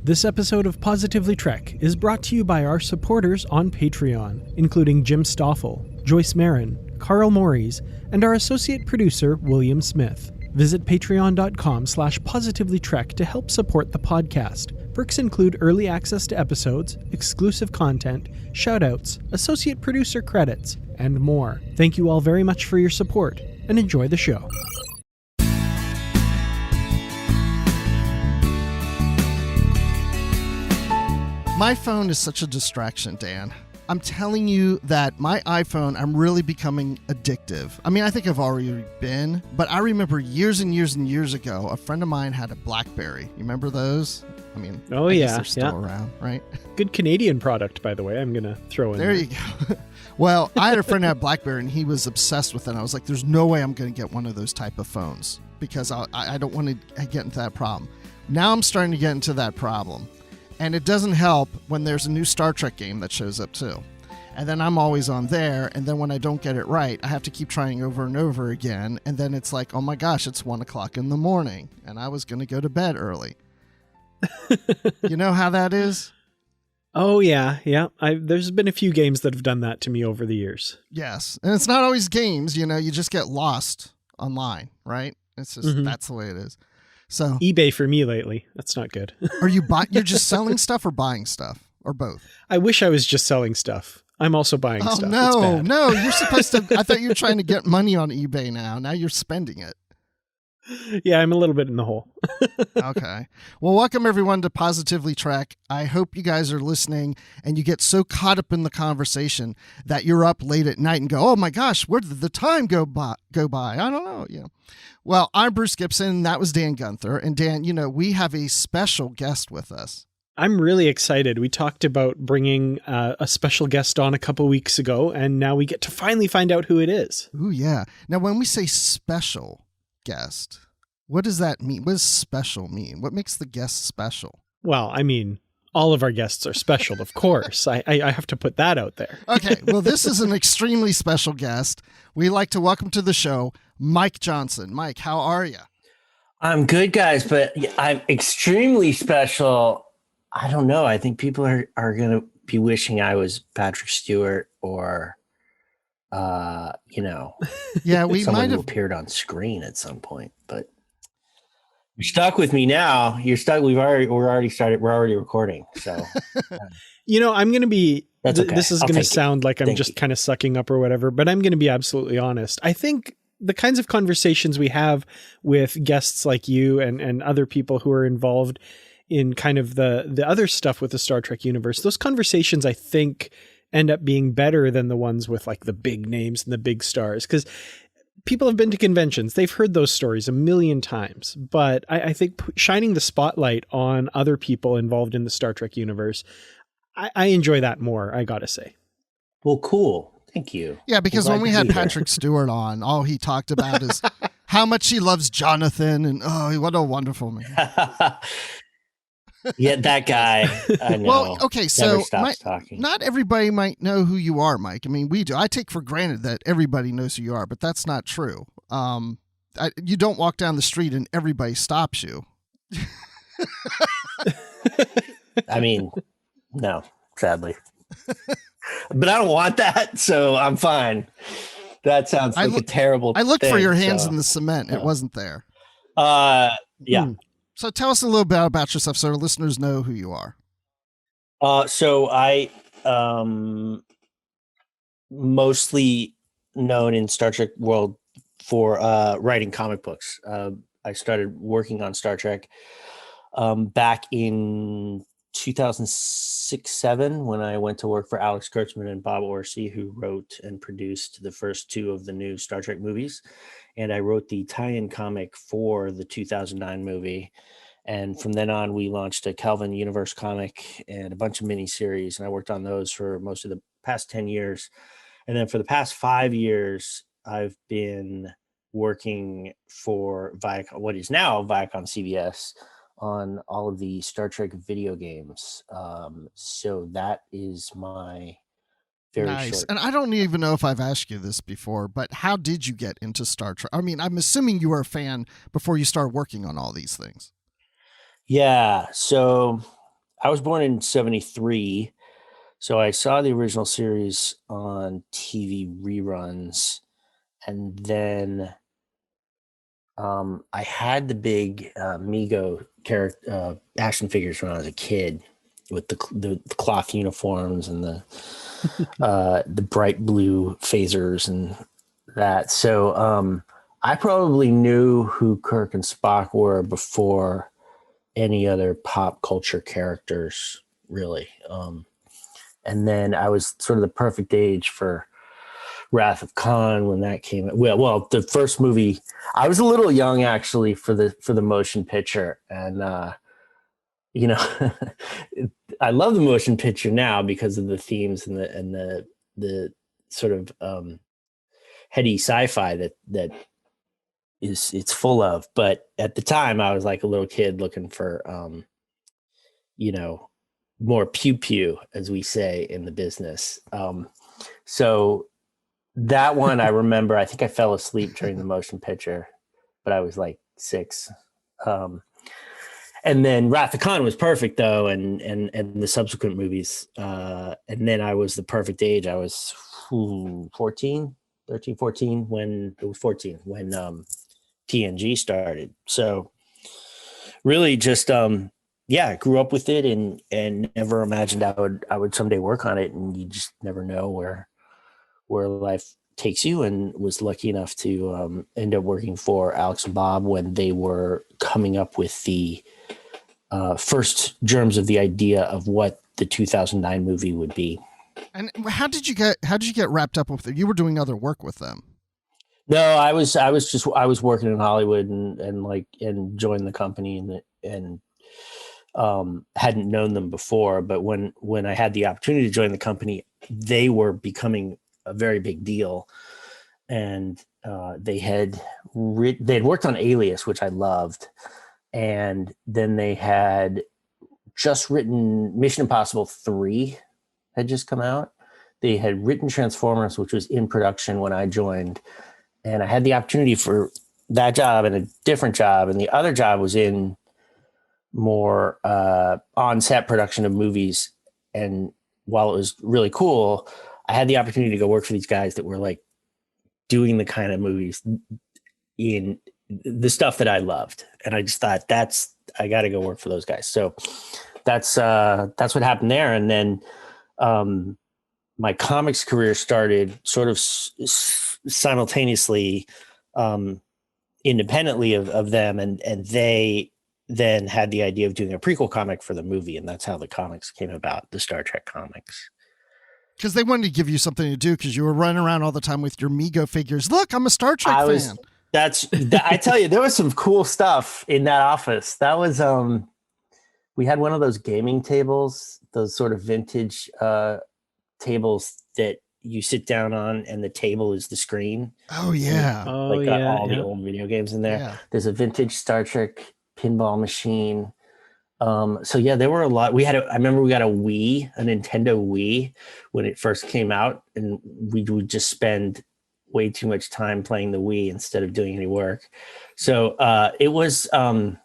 This episode of Positively Trek is brought to you by our supporters on Patreon, including Jim Stoffel, Joyce Marin, Carl Morris, and our associate producer, William Smith. Visit patreon.com/positivelytrek to help support the podcast. Perks include early access to episodes, exclusive content, shoutouts, associate producer credits, and more. Thank you all very much for your support, and enjoy the show. My phone is such a distraction, Dan. I'm telling you that my iPhone, I'm really becoming addictive. I mean, I think I've already been, but I remember years and years and years ago, a friend of mine had a BlackBerry. You remember those? I mean, I guess they're still around, right? Good Canadian product, by the way. I'm going to throw in there. You go. Well, I had a friend who had BlackBerry, and he was obsessed with it. And I was like, there's no way I'm going to get one of those type of phones because I don't want to get into that problem. Now I'm starting to get into that problem. And it doesn't help when there's a new Star Trek game that shows up too. And then I'm always on there. And then when I don't get it right, I have to keep trying over and over again. And then it's like, oh my gosh, it's 1 o'clock in the morning. And I was going to go to bed early. You know how that is? Oh, yeah. Yeah. There's been a few games that have done that to me over the years. Yes. And it's not always games. You know, you just get lost online, right? It's just, that's the way it is. So eBay for me lately. That's not good. Are you you're just selling stuff or buying stuff or both? I wish I was just selling stuff. I'm also buying stuff. No, you're supposed to. I thought you were trying to get money on eBay now. Now you're spending it. Yeah, I'm a little bit in the hole. Okay. Well, welcome everyone to Positively Trek. I hope you guys are listening and you get so caught up in the conversation that you're up late at night and go, oh my gosh, where did the time go by? I don't know. Yeah. Well, I'm Bruce Gibson. That was Dan Gunther. And Dan, you know, we have a special guest with us. I'm really excited. We talked about bringing a special guest on a couple weeks ago, and now we get to finally find out who it is. Ooh, yeah. Now, when we say special guest, what does that mean? What does special mean? What makes the guest special? Well, I mean, all of our guests are special, of course. I have to put that out there. Okay. Well, this is an extremely special guest. We'd like to welcome to the show Mike Johnson. Mike, how are you? I'm good, guys, but I'm extremely special. I don't know. I think people are going to be wishing I was Patrick Stewart or, yeah, we someone might have who appeared on screen at some point, but you're stuck with me now. You're stuck. We're already started. We're already recording. So, you know, I'm going to be, that's okay. This is going to sound like I'm just kind of sucking up or whatever, but I'm going to be absolutely honest. I think the kinds of conversations we have with guests like you and other people who are involved in kind of the other stuff with the Star Trek universe, those conversations, I think, end up being better than the ones with like the big names and the big stars. Because people have been to conventions. They've heard those stories a million times. But I think shining the spotlight on other people involved in the Star Trek universe, I enjoy that more, I got to say. Well, cool. Thank you. Yeah, because when we had Patrick Stewart on, all he talked about is how much he loves Jonathan and, oh, what a wonderful man. Yeah, that guy. I know. Well, okay, so talking. Not everybody might know who you are, Mike. I mean, we do. I take for granted that everybody knows who you are, but that's not true. You don't walk down the street and everybody stops you. I mean, no, sadly. But I don't want that, so I'm fine. That sounds like a terrible I looked thing, for your hands in the cement. It wasn't there. Yeah. So tell us a little bit about yourself so our listeners know who you are. So I mostly known in Star Trek world for writing comic books. I started working on Star Trek back in 2006-07 when I went to work for Alex Kurtzman and Bob Orsi, who wrote and produced the first two of the new Star Trek movies. And I wrote the tie-in comic for the 2009 movie. And from then on, we launched a Kelvin Universe comic and a bunch of miniseries. And I worked on those for most of the past 10 years. And then for the past 5 years, I've been working for Viacom, what is now Viacom CBS, on all of the Star Trek video games. So that is my very short. And I don't even know if I've asked you this before, but how did you get into Star Trek? I mean, I'm assuming you were a fan before you started working on all these things. Yeah. So I was born in 73. So I saw the original series on TV reruns, and then I had the big Mego character action figures when I was a kid, with the cloth uniforms and the bright blue phasers and that. So I probably knew who Kirk and Spock were before any other pop culture characters, really. And then I was sort of the perfect age for Wrath of Khan when that came out. Well, the first movie, I was a little young actually for the motion picture, and I love the motion picture now because of the themes and the sort of heady sci-fi that it's full of. But at the time, I was like a little kid looking for more pew pew, as we say in the business. So that one I remember, I think I fell asleep during the motion picture, but I was like 6. And then Wrath of Khan was perfect though. And the subsequent movies. And then I was the perfect age. I was 14 when it was 14, when TNG started. So really just, grew up with it and never imagined I would someday work on it, and you just never know where life takes you, and was lucky enough to end up working for Alex and Bob when they were coming up with the first germs of the idea of what the 2009 movie would be. And how did you get wrapped up with it? You were doing other work with them. No, I was working in Hollywood and joined the company and hadn't known them before, but when I had the opportunity to join the company, they were becoming a very big deal, and they had worked on Alias, which I loved, and then they had just written Mission Impossible 3 had just come out. They had written Transformers, which was in production when I joined, and I had the opportunity for that job and a different job, and the other job was in more on-set production of movies. And while it was really cool, I had the opportunity to go work for these guys that were like doing the kind of movies in the stuff that I loved. And I just thought I got to go work for those guys. So that's what happened there. And then my comics career started sort of simultaneously, independently of them. And they then had the idea of doing a prequel comic for the movie. And that's how the comics came about, the Star Trek comics. Because they wanted to give you something to do, because you were running around all the time with your Mego figures. Look, I'm a Star Trek fan. I tell you, there was some cool stuff in that office. That was, we had one of those gaming tables, those sort of vintage tables that you sit down on and the table is the screen. Oh yeah. Got all the old video games in there. Yeah. There's a vintage Star Trek pinball machine. So yeah, there were a lot. I remember we got a Nintendo Wii when it first came out, and we would just spend way too much time playing the Wii instead of doing any work. So it was a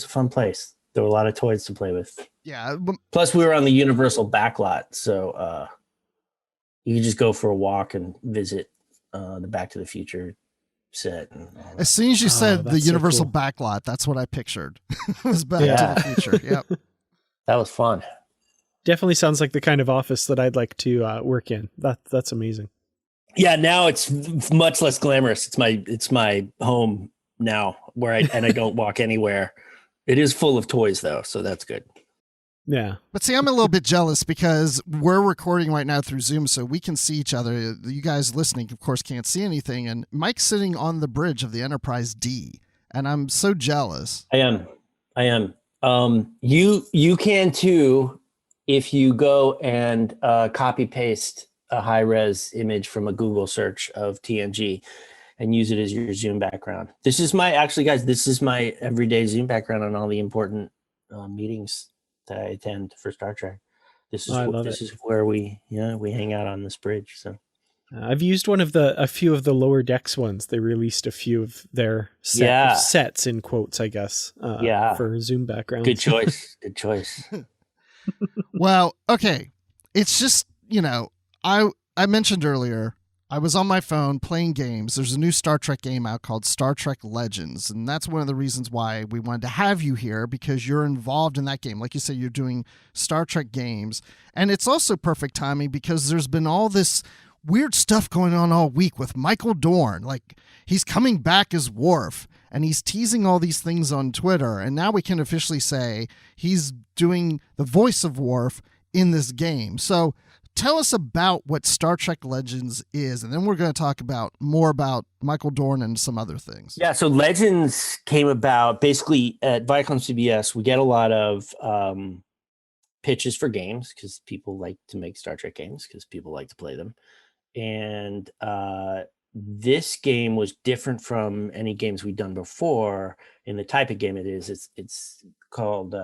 fun place. There were a lot of toys to play with. Yeah. Plus we were on the Universal backlot. So you could just go for a walk and visit the Back to the Future set. As soon as you said the Universal backlot, that's what I pictured. It was Back to the Future. Yep. That was fun. Definitely sounds like the kind of office that I'd like to work in. That's amazing. Yeah, now it's much less glamorous. It's my home now, where I don't walk anywhere. It is full of toys though, so that's good. Yeah. But see, I'm a little bit jealous because we're recording right now through Zoom, so we can see each other. You guys listening, of course, can't see anything. And Mike's sitting on the bridge of the Enterprise D, and I'm so jealous. I am. You can too if you go and copy paste a high res image from a Google search of TNG and use it as your Zoom background. This is my everyday Zoom background on all the important meetings that I attend for Star Trek. This is where we hang out on this bridge. So I've used a few of the Lower Decks ones. They released a few of their sets in quotes, I guess, for Zoom backgrounds. Good choice. Good choice. Well, okay. It's just, I mentioned earlier, I was on my phone playing games. There's a new Star Trek game out called Star Trek Legends, and that's one of the reasons why we wanted to have you here, because you're involved in that game. Like you said, you're doing Star Trek games, and it's also perfect timing because there's been all this weird stuff going on all week with Michael Dorn. Like, he's coming back as Worf, and he's teasing all these things on Twitter, and now we can officially say he's doing the voice of Worf in this game. So tell us about what Star Trek Legends is, and then we're going to talk more about Michael Dorn and some other things. Yeah, so Legends came about basically at Viacom CBS. We get a lot of pitches for games because people like to make Star Trek games because people like to play them. And this game was different from any games we'd done before in the type of game it is. It's called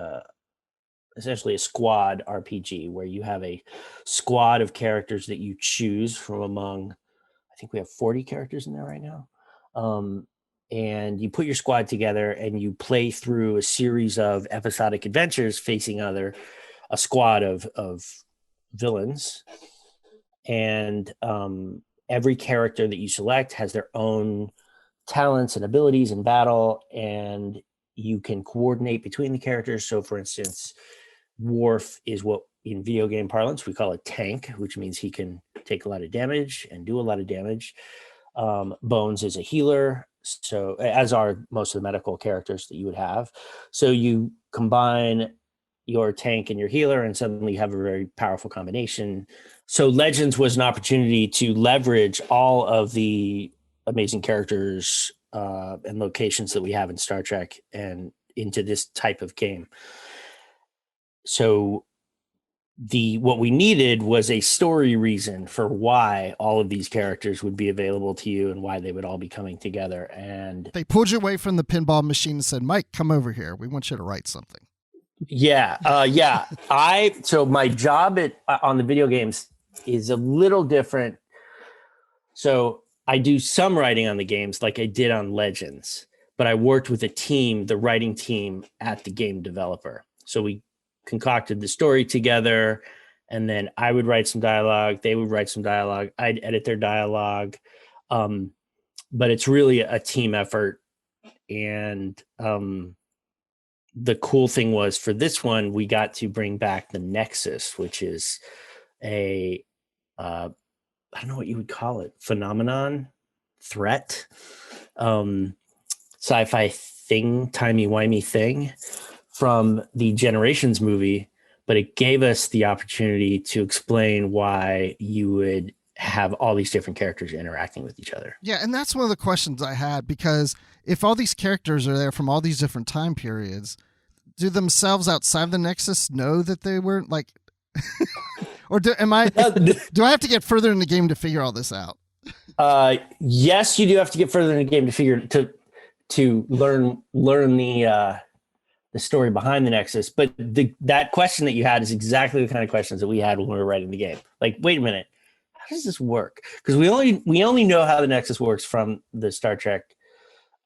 essentially a squad RPG, where you have a squad of characters that you choose from among, I think we have 40 characters in there right now. And you put your squad together and you play through a series of episodic adventures facing a squad of villains. And every character that you select has their own talents and abilities in battle, and you can coordinate between the characters. So, for instance, Worf is what in video game parlance we call a tank, which means he can take a lot of damage and do a lot of damage. Bones is a healer, so as are most of the medical characters that you would have. So you combine your tank and your healer, and suddenly you have a very powerful combination. So Legends was an opportunity to leverage all of the amazing characters and locations that we have in Star Trek and into this type of game. So what we needed was a story reason for why all of these characters would be available to you and why they would all be coming together. And they pulled you away from the pinball machine and said, Mike, come over here. We want you to write something. Yeah. So my job on the video games is a little different. So I do some writing on the games like I did on Legends, but I worked with a team, the writing team at the game developer. So we concocted the story together, and then I would write some dialogue. They would write some dialogue. I'd edit their dialogue. But it's really a team effort. And the cool thing was for this one, we got to bring back the Nexus, which is a, I don't know what you would call it, phenomenon, threat, sci-fi thing, timey-wimey thing from the Generations movie, but it gave us the opportunity to explain why you would have all these different characters interacting with each other. Yeah, and that's one of the questions I had, because if all these characters are there from all these different time periods, do themselves outside the Nexus know that they weren't like, or do I have to get further in the game to figure all this out? Yes, you do have to get further in the game to learn the story behind the Nexus. But that question that you had is exactly the kind of questions that we had when we were writing the game. Like, wait a minute, how does this work? Because we only know how the Nexus works from the Star Trek,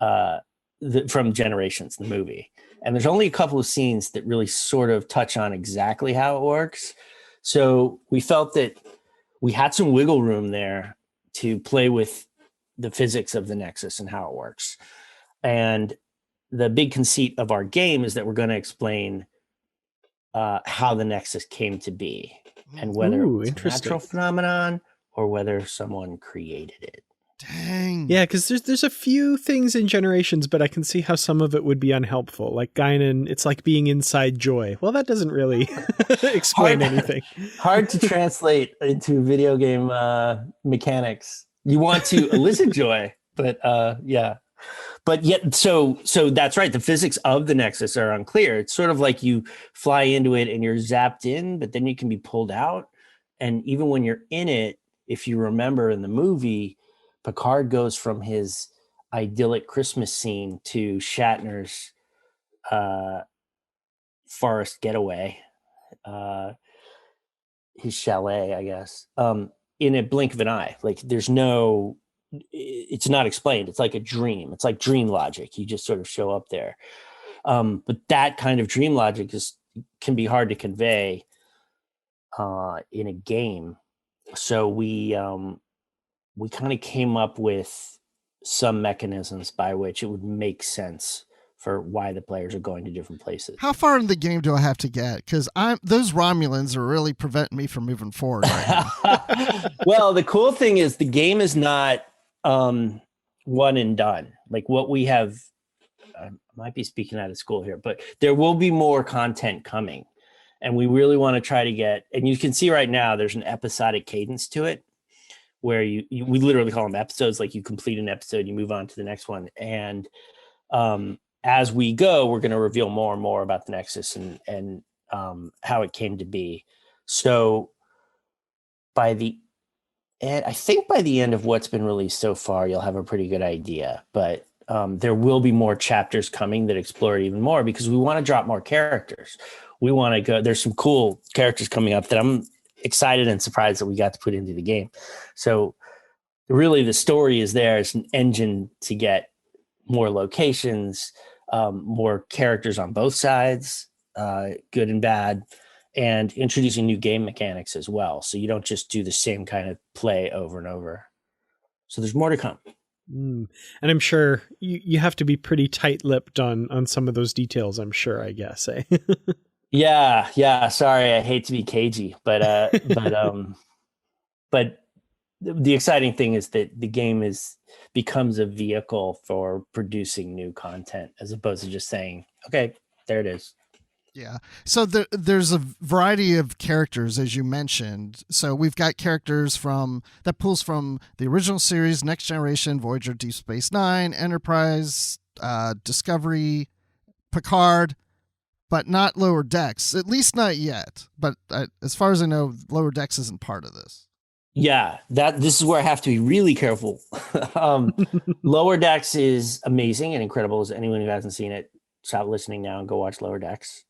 from Generations, the movie. And there's only a couple of scenes that really sort of touch on exactly how it works. So we felt that we had some wiggle room there to play with the physics of the Nexus and how it works. And the big conceit of our game is that we're going to explain how the Nexus came to be and whether it's a natural phenomenon or whether someone created it. Dang. Yeah, because there's a few things in Generations, but I can see how some of it would be unhelpful. Like Guinan, it's like being inside Joy. Well, that doesn't really explain anything. Hard to translate into video game mechanics. You want to elicit joy, but yeah. But yet, so that's right. The physics of the Nexus are unclear. It's sort of like you fly into it and you're zapped in, but then you can be pulled out. And even when you're in it, if you remember in the movie, Picard goes from his idyllic Christmas scene to Shatner's forest getaway, his chalet, I guess, in a blink of an eye. Like it's not explained. It's like a dream. It's like dream logic. You just sort of show up there. But that kind of dream logic can be hard to convey in a game. So we kind of came up with some mechanisms by which it would make sense for why the players are going to different places. How far in the game do I have to get? Because those Romulans are really preventing me from moving forward right now. Well, the cool thing is the game is not one and done. Like what we have, I might be speaking out of school here, but there will be more content coming. And we really want to try to get, and you can see right now there's an episodic cadence to it where we literally call them episodes. Like you complete an episode, you move on to the next one. And as we go, we're going to reveal more and more about the Nexus and how it came to be. So I think by the end of what's been released so far, you'll have a pretty good idea. But there will be more chapters coming that explore it even more because we want to drop more characters. We want to go. There's some cool characters coming up that I'm excited and surprised that we got to put into the game. So really the story is there. It's an engine to get more locations, more characters on both sides, good and bad, and introducing new game mechanics as well. So you don't just do the same kind of play over and over. So there's more to come. And I'm sure you have to be pretty tight-lipped on some of those details, I'm sure, I guess. Eh? Yeah. Sorry, I hate to be cagey, but the exciting thing is that the game becomes a vehicle for producing new content as opposed to just saying, okay, there it is. Yeah. So there's a variety of characters, as you mentioned. So we've got characters that pulls from the original series, Next Generation, Voyager, Deep Space Nine, Enterprise, Discovery, Picard, but not Lower Decks, at least not yet. But as far as I know, Lower Decks isn't part of this. Yeah, this is where I have to be really careful. Lower Decks is amazing and incredible. As anyone who hasn't seen it, stop listening now and go watch Lower Decks.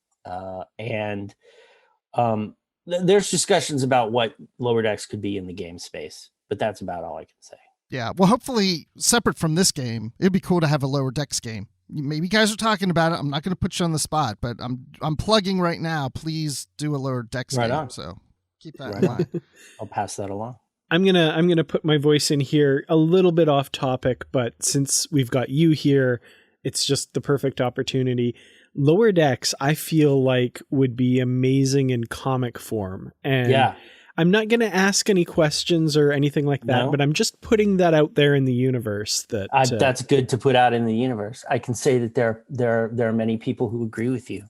There's discussions about what Lower Decks could be in the game space, but that's about all I can say. Yeah, well, hopefully, separate from this game, it'd be cool to have a Lower Decks game. Maybe you guys are talking about it. I'm not going to put you on the spot, but I'm plugging right now. Please do a Lower Decks game. On. So keep that in mind. I'll pass that along. I'm gonna put my voice in here a little bit off topic, but since we've got you here, it's just the perfect opportunity. Lower Decks, I feel like would be amazing in comic form, and yeah. I'm not going to ask any questions or anything like that, but I'm just putting that out there in the universe. That's good to put out in the universe. I can say that there are many people who agree with you.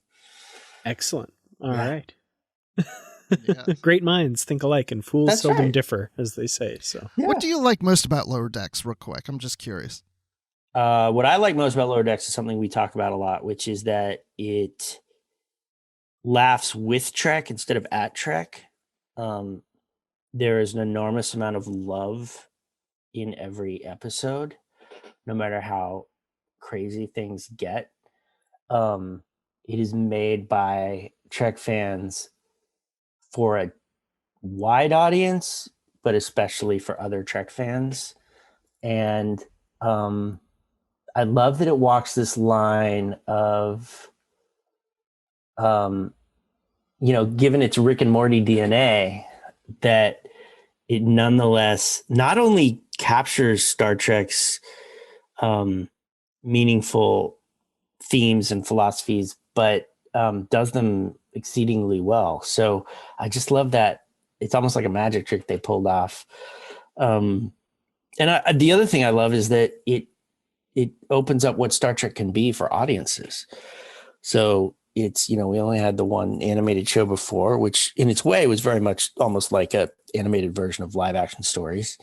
Excellent. All right. Yeah. Great minds think alike, and fools seldom differ, as they say. So, What do you like most about Lower Decks, real quick? I'm just curious. What I like most about Lower Decks is something we talk about a lot, which is that it laughs with Trek instead of at Trek. There is an enormous amount of love in every episode, no matter how crazy things get. It is made by Trek fans for a wide audience, but especially for other Trek fans. And I love that it walks this line of, given its Rick and Morty DNA, that it nonetheless not only captures Star Trek's meaningful themes and philosophies, but does them exceedingly well. So I just love that. It's almost like a magic trick they pulled off. The other thing I love is that it opens up what Star Trek can be for audiences. So it's, we only had the one animated show before, which in its way was very much almost like a animated version of live action stories.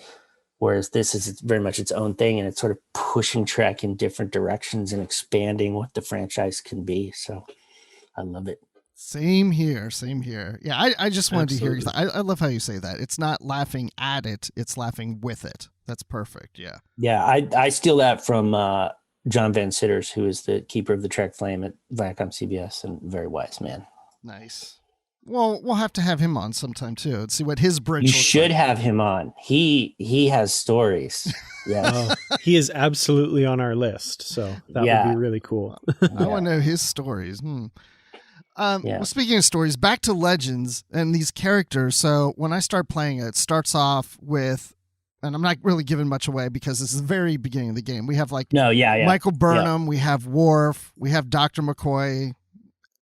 Whereas this is very much its own thing, and it's sort of pushing Trek in different directions and expanding what the franchise can be. So I love it. Same here. Yeah, I just wanted to hear you. I love how you say that. It's not laughing at it, it's laughing with it. That's perfect. Yeah. Yeah, I steal that from John Van Sitters, who is the keeper of the Trek Flame at Viacom CBS, and very wise man. Nice. Well, we'll have to have him on sometime too and see what his bridge You looks should like. have him on. He has stories. Yes. He is absolutely on our list, so that would be really cool. I want to know his stories. Well, speaking of stories, back to Legends and these characters. So when I start playing it starts off with, and I'm not really giving much away because this is the very beginning of the game. We have Michael Burnham, we have Worf, we have Dr. McCoy,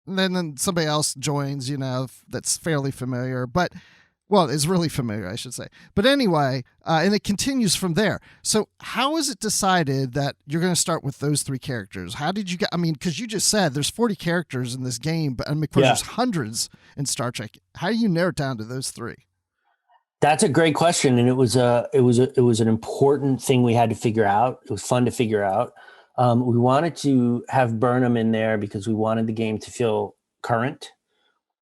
and then somebody else joins, that's fairly familiar, but it's really familiar, I should say. But anyway, and it continues from there. So how is it decided that you're going to start with those three characters? How did you get, because you just said there's 40 characters in this game, but of course there's hundreds in Star Trek. How do you narrow it down to those three? That's a great question. And it was an important thing we had to figure out. It was fun to figure out. We wanted to have Burnham in there because we wanted the game to feel current.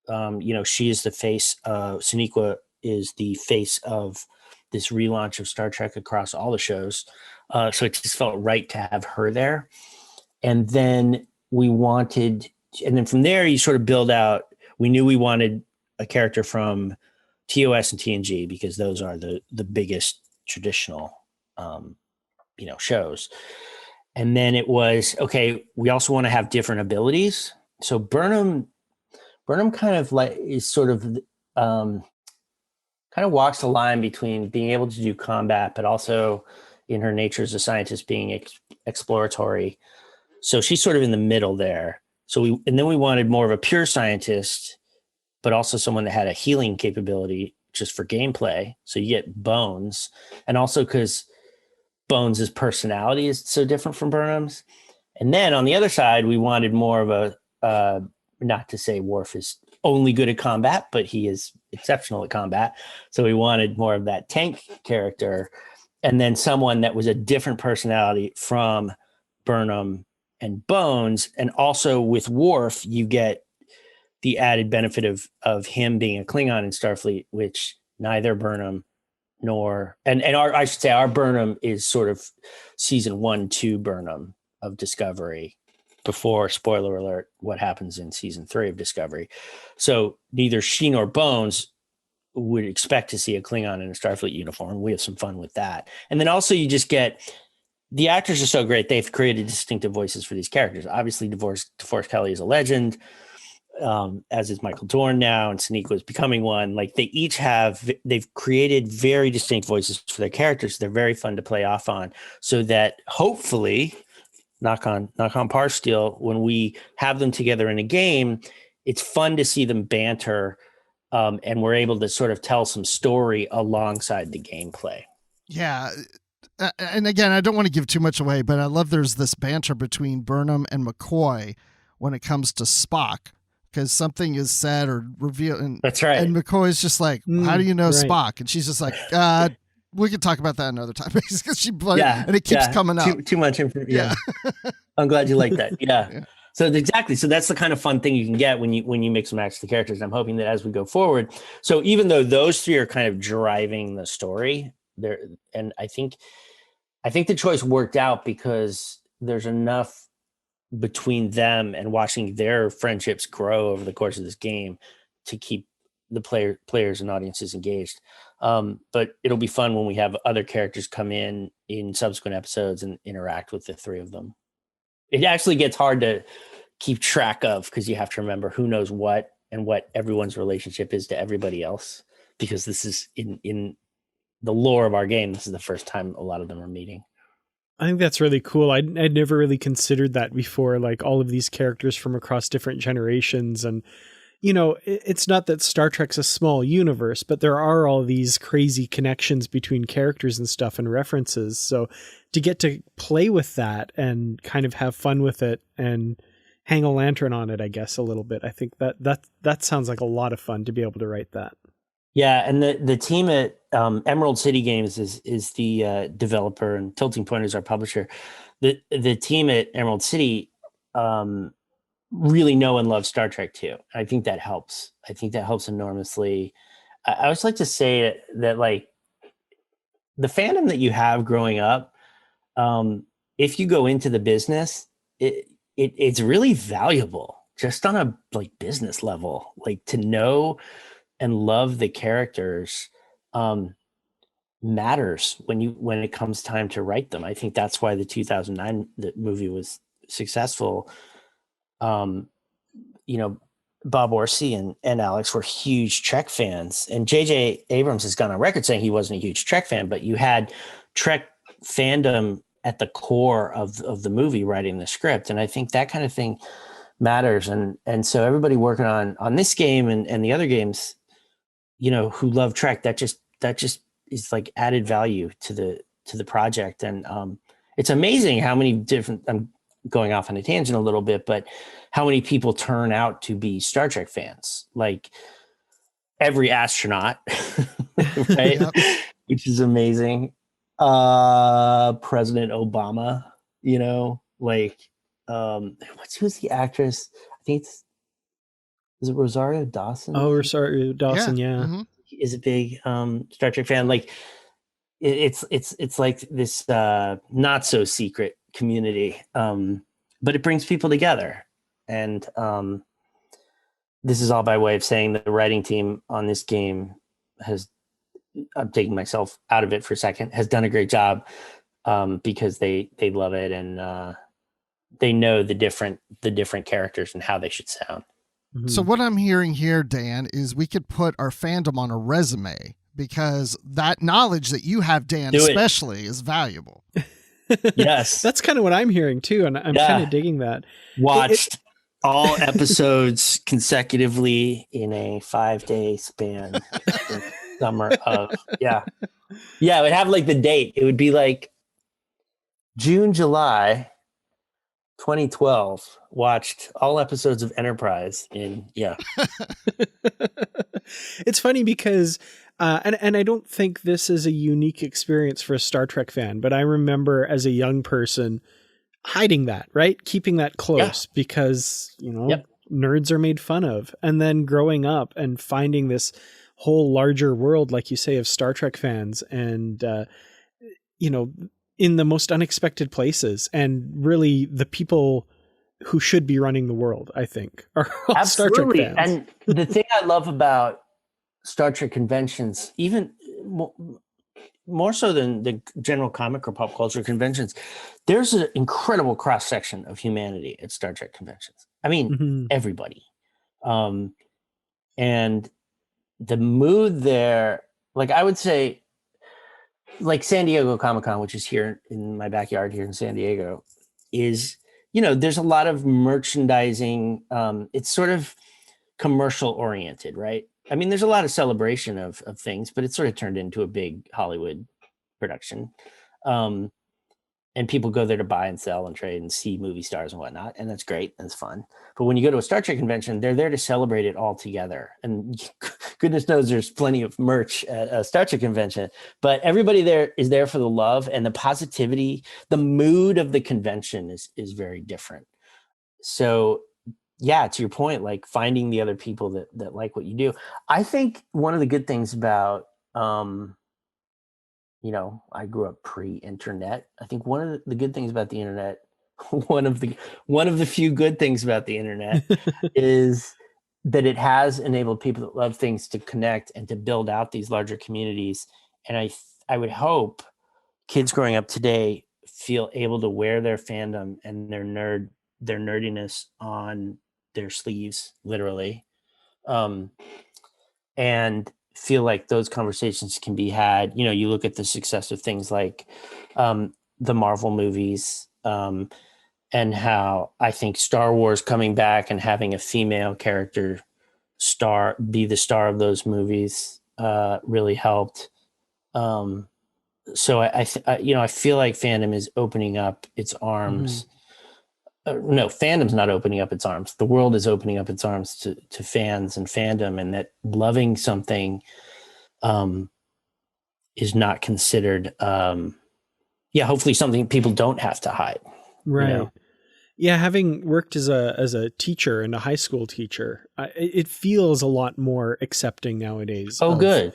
She is the face of Sonequa is the face of this relaunch of Star Trek across all the shows. So it just felt right to have her there. And then from there you sort of build out, we knew we wanted a character from TOS and TNG because those are the biggest traditional, shows. And then it was, okay, we also want to have different abilities. So Burnham kind of is sort of kind of walks the line between being able to do combat, but also in her nature as a scientist being exploratory. So she's sort of in the middle there. And then we wanted more of a pure scientist, but also someone that had a healing capability just for gameplay. So you get Bones, and also because Bones' personality is so different from Burnham's. And then on the other side, we wanted more of a not to say Worf is only good at combat, but he is exceptional at combat. So we wanted more of that tank character, and then someone that was a different personality from Burnham and Bones. And also with Worf, you get the added benefit of him being a Klingon in Starfleet, which neither Burnham nor I should say our Burnham is sort of season 1-2 Burnham of Discovery, before, spoiler alert, what happens in season 3 of Discovery. So neither she nor Bones would expect to see a Klingon in a Starfleet uniform. We have some fun with that. And then also you just get, the actors are so great. They've created distinctive voices for these characters. Obviously DeForest Kelley is a legend, as is Michael Dorn now, and Sonequa is becoming one. Like they've created very distinct voices for their characters. They're very fun to play off on, so that hopefully, knock on par steel, when we have them together in a game, it's fun to see them banter, and we're able to sort of tell some story alongside the gameplay. Yeah. And again, I don't want to give too much away, but I love there's this banter between Burnham and McCoy when it comes to Spock, because something is said or revealed. And, that's right. And McCoy's just like, how do you know Spock? And she's just like, we can talk about that another time. And it keeps coming up. Too much information. Yeah. I'm glad you like that. Yeah. So exactly. So that's the kind of fun thing you can get when you mix and match the characters. I'm hoping that as we go forward, so even though those three are kind of driving the story there, and I think the choice worked out because there's enough between them and watching their friendships grow over the course of this game to keep the players and audiences engaged. But it'll be fun when we have other characters come in subsequent episodes and interact with the three of them. It actually gets hard to keep track of because you have to remember who knows what and what everyone's relationship is to everybody else, because this is in the lore of our game. This is the first time a lot of them are meeting. I think that's really cool. I'd never really considered that before, like all of these characters from across different generations. And, it's not that Star Trek's a small universe, but there are all these crazy connections between characters and stuff and references. So to get to play with that and kind of have fun with it and hang a lantern on it, I guess, a little bit. I think that sounds like a lot of fun to be able to write that. Yeah, and the team at Emerald City Games is the developer, and Tilting Point is our publisher. The team at Emerald City really know and love Star Trek too. I think that helps. I think that helps enormously. I always like to say that like the fandom that you have growing up, if you go into the business, it's really valuable. just on a like business level, like to know and love the characters matters when it comes time to write them. I think that's why the 2009 movie was successful. You know, Bob Orsi and Alex were huge Trek fans, and J.J. Abrams has gone on record saying he wasn't a huge Trek fan, but you had Trek fandom at the core of the movie writing the script, and I think that kind of thing matters. And so everybody working on this game and the other games, you know, who love Trek, that just is like added value to the project. And it's amazing how many different, I'm going off on a tangent a little bit, but how many people turn out to be Star Trek fans, like every astronaut, right? Yep. Which is amazing. President Obama, you know, like who's the actress? I think is it Rosario Dawson? Oh, Rosario Dawson, yeah. Mm-hmm. Is a big Star Trek fan. Like it's like this not so secret community, but it brings people together. And this is all by way of saying that the writing team on this game has, I'm taking myself out of it for a second, has done a great job because they love it, and they know the different characters and how they should sound. So what I'm hearing here, Dan, is we could put our fandom on a resume, because that knowledge that you have, Dan, especially, is valuable. Yes. That's kind of what I'm hearing too, and I'm kind of digging that. Watched all episodes consecutively in a 5-day span. Summer of it would have like the date. It would be like June, July 2012. Watched all episodes of Enterprise in It's funny because and I don't think this is a unique experience for a Star Trek fan, but I remember as a young person hiding that, right? Keeping that close because, you know, nerds are made fun of. And then growing up and finding this whole larger world, like you say, of Star Trek fans, and you know, in the most unexpected places, and really the people who should be running the world, I think, are all Star Trek fans. And the thing I love about Star Trek conventions, even more so than the general comic or pop culture conventions, there's an incredible cross section of humanity at Star Trek conventions. I mean, everybody. And the mood there, like I would say, like San Diego Comic-Con, which is here in my backyard here in San Diego, is, you know, there's a lot of merchandising. It's sort of commercial oriented, right? I mean, there's a lot of celebration of things, but it's sort of turned into a big Hollywood production. And people go there to buy and sell and trade and see movie stars and whatnot. And that's great. That's fun. But when you go to a Star Trek convention, they're there to celebrate it all together. And goodness knows there's plenty of merch at a Star Trek convention, but everybody there is there for the love and the positivity. The mood of the convention is very different. So yeah, to your point, like finding the other people that like what you do. I think one of the good things about, you know, I grew up pre-internet. I think one of the good things about the internet, one of the few good things about the internet is that it has enabled people that love things to connect and to build out these larger communities. And I would hope kids growing up today feel able to wear their fandom and their nerdiness on their sleeves, literally. And feel like those conversations can be had. You know, you look at the success of things like the Marvel movies, and how I think Star Wars coming back and having a female character be the star of those movies really helped. So I feel like fandom is opening up its arms. No, fandom's not opening up its arms. The world is opening up its arms to fans and fandom, and that loving something is not considered, hopefully something people don't have to hide. Right. You know? Yeah, having worked as a teacher and a high school teacher, it feels a lot more accepting nowadays. Oh, good.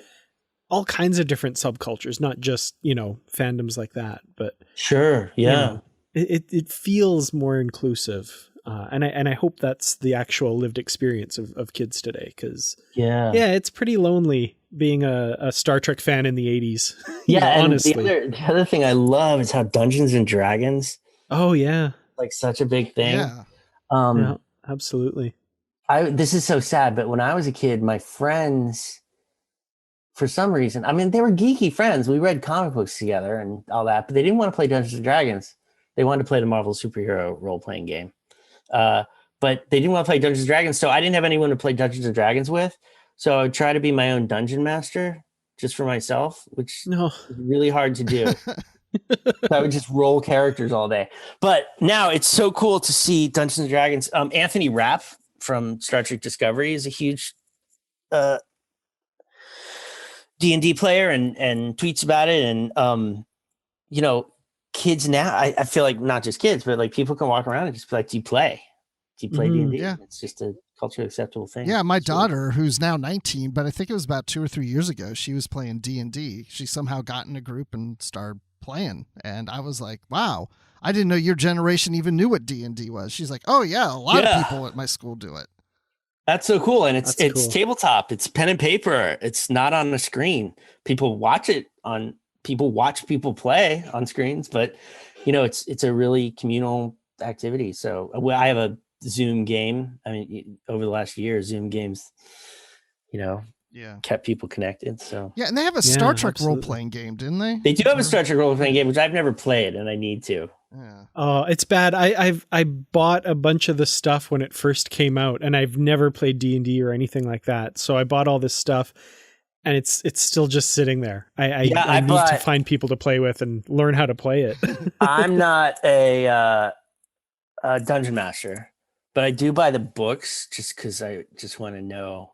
All kinds of different subcultures, not just, you know, fandoms like that, but sure, yeah. You know, it feels more inclusive. And I hope that's the actual lived experience of kids today, because Yeah. it's pretty lonely being a Star Trek fan in the 80s. Yeah, and honestly. the other thing I love is how Dungeons and Dragons, Oh yeah, like such a big thing. Yeah. yeah, absolutely. This is so sad, but when I was a kid, my friends, for some reason, I mean, they were geeky friends. We read comic books together and all that, but they didn't want to play Dungeons and Dragons. They wanted to play the Marvel superhero role-playing game. But they didn't want to play Dungeons and Dragons, so I didn't have anyone to play Dungeons and Dragons with. So I would try to be my own dungeon master just for myself, which is really hard to do. So I would just roll characters all day. But now it's so cool to see Dungeons and Dragons. Anthony Rapp from Star Trek Discovery is a huge D&D player and tweets about it. And, kids now, I feel like not just kids, but like people can walk around and just be like, do you play D&D? Yeah. It's just a culturally acceptable thing. Yeah, my daughter, who's now 19, but I think it was about 2 or 3 years ago, she was playing D&D. She somehow got in a group and started playing. And I was like, wow, I didn't know your generation even knew what D&D was. She's like, oh yeah, a lot of people at my school do it. That's so cool. And it's cool. Tabletop. It's pen and paper. It's not on the screen. People watch people play on screens, but it's a really communal activity. So I have a Zoom game. I mean, over the last year, Zoom games, kept people connected. So yeah, and they have a Star Trek role-playing game, didn't they? They do have a Star Trek role-playing game, which I've never played, and I need to. Yeah. Oh, it's bad. I bought a bunch of the stuff when it first came out, and I've never played D&D or anything like that. So I bought all this stuff, and it's still just sitting there. I need to find people to play with and learn how to play it. I'm not a dungeon master, but I do buy the books just because I just want to know.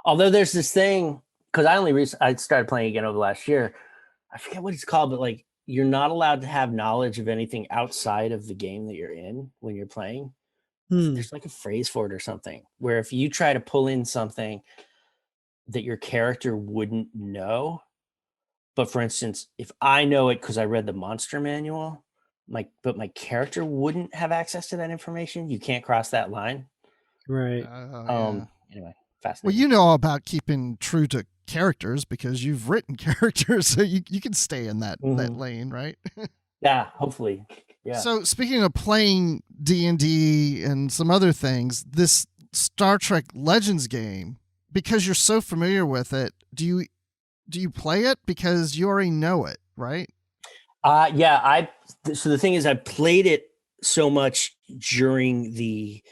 Although there's this thing, because I started playing again over the last year. I forget what it's called, but like you're not allowed to have knowledge of anything outside of the game that you're in when you're playing. There's like a phrase for it or something, where if you try to pull in something that your character wouldn't know, but for instance, if I know it because I read the monster manual, but my character wouldn't have access to that information, you can't cross that line. Right. Anyway, fascinating. Well, you know all about keeping true to characters because you've written characters, so you can stay in that lane, right? Yeah, hopefully. Yeah. So speaking of playing D&D and some other things, this Star Trek Legends game, because you're so familiar with it, do you play it because you already know it, right? Yeah. So the thing is, I played it so much during the.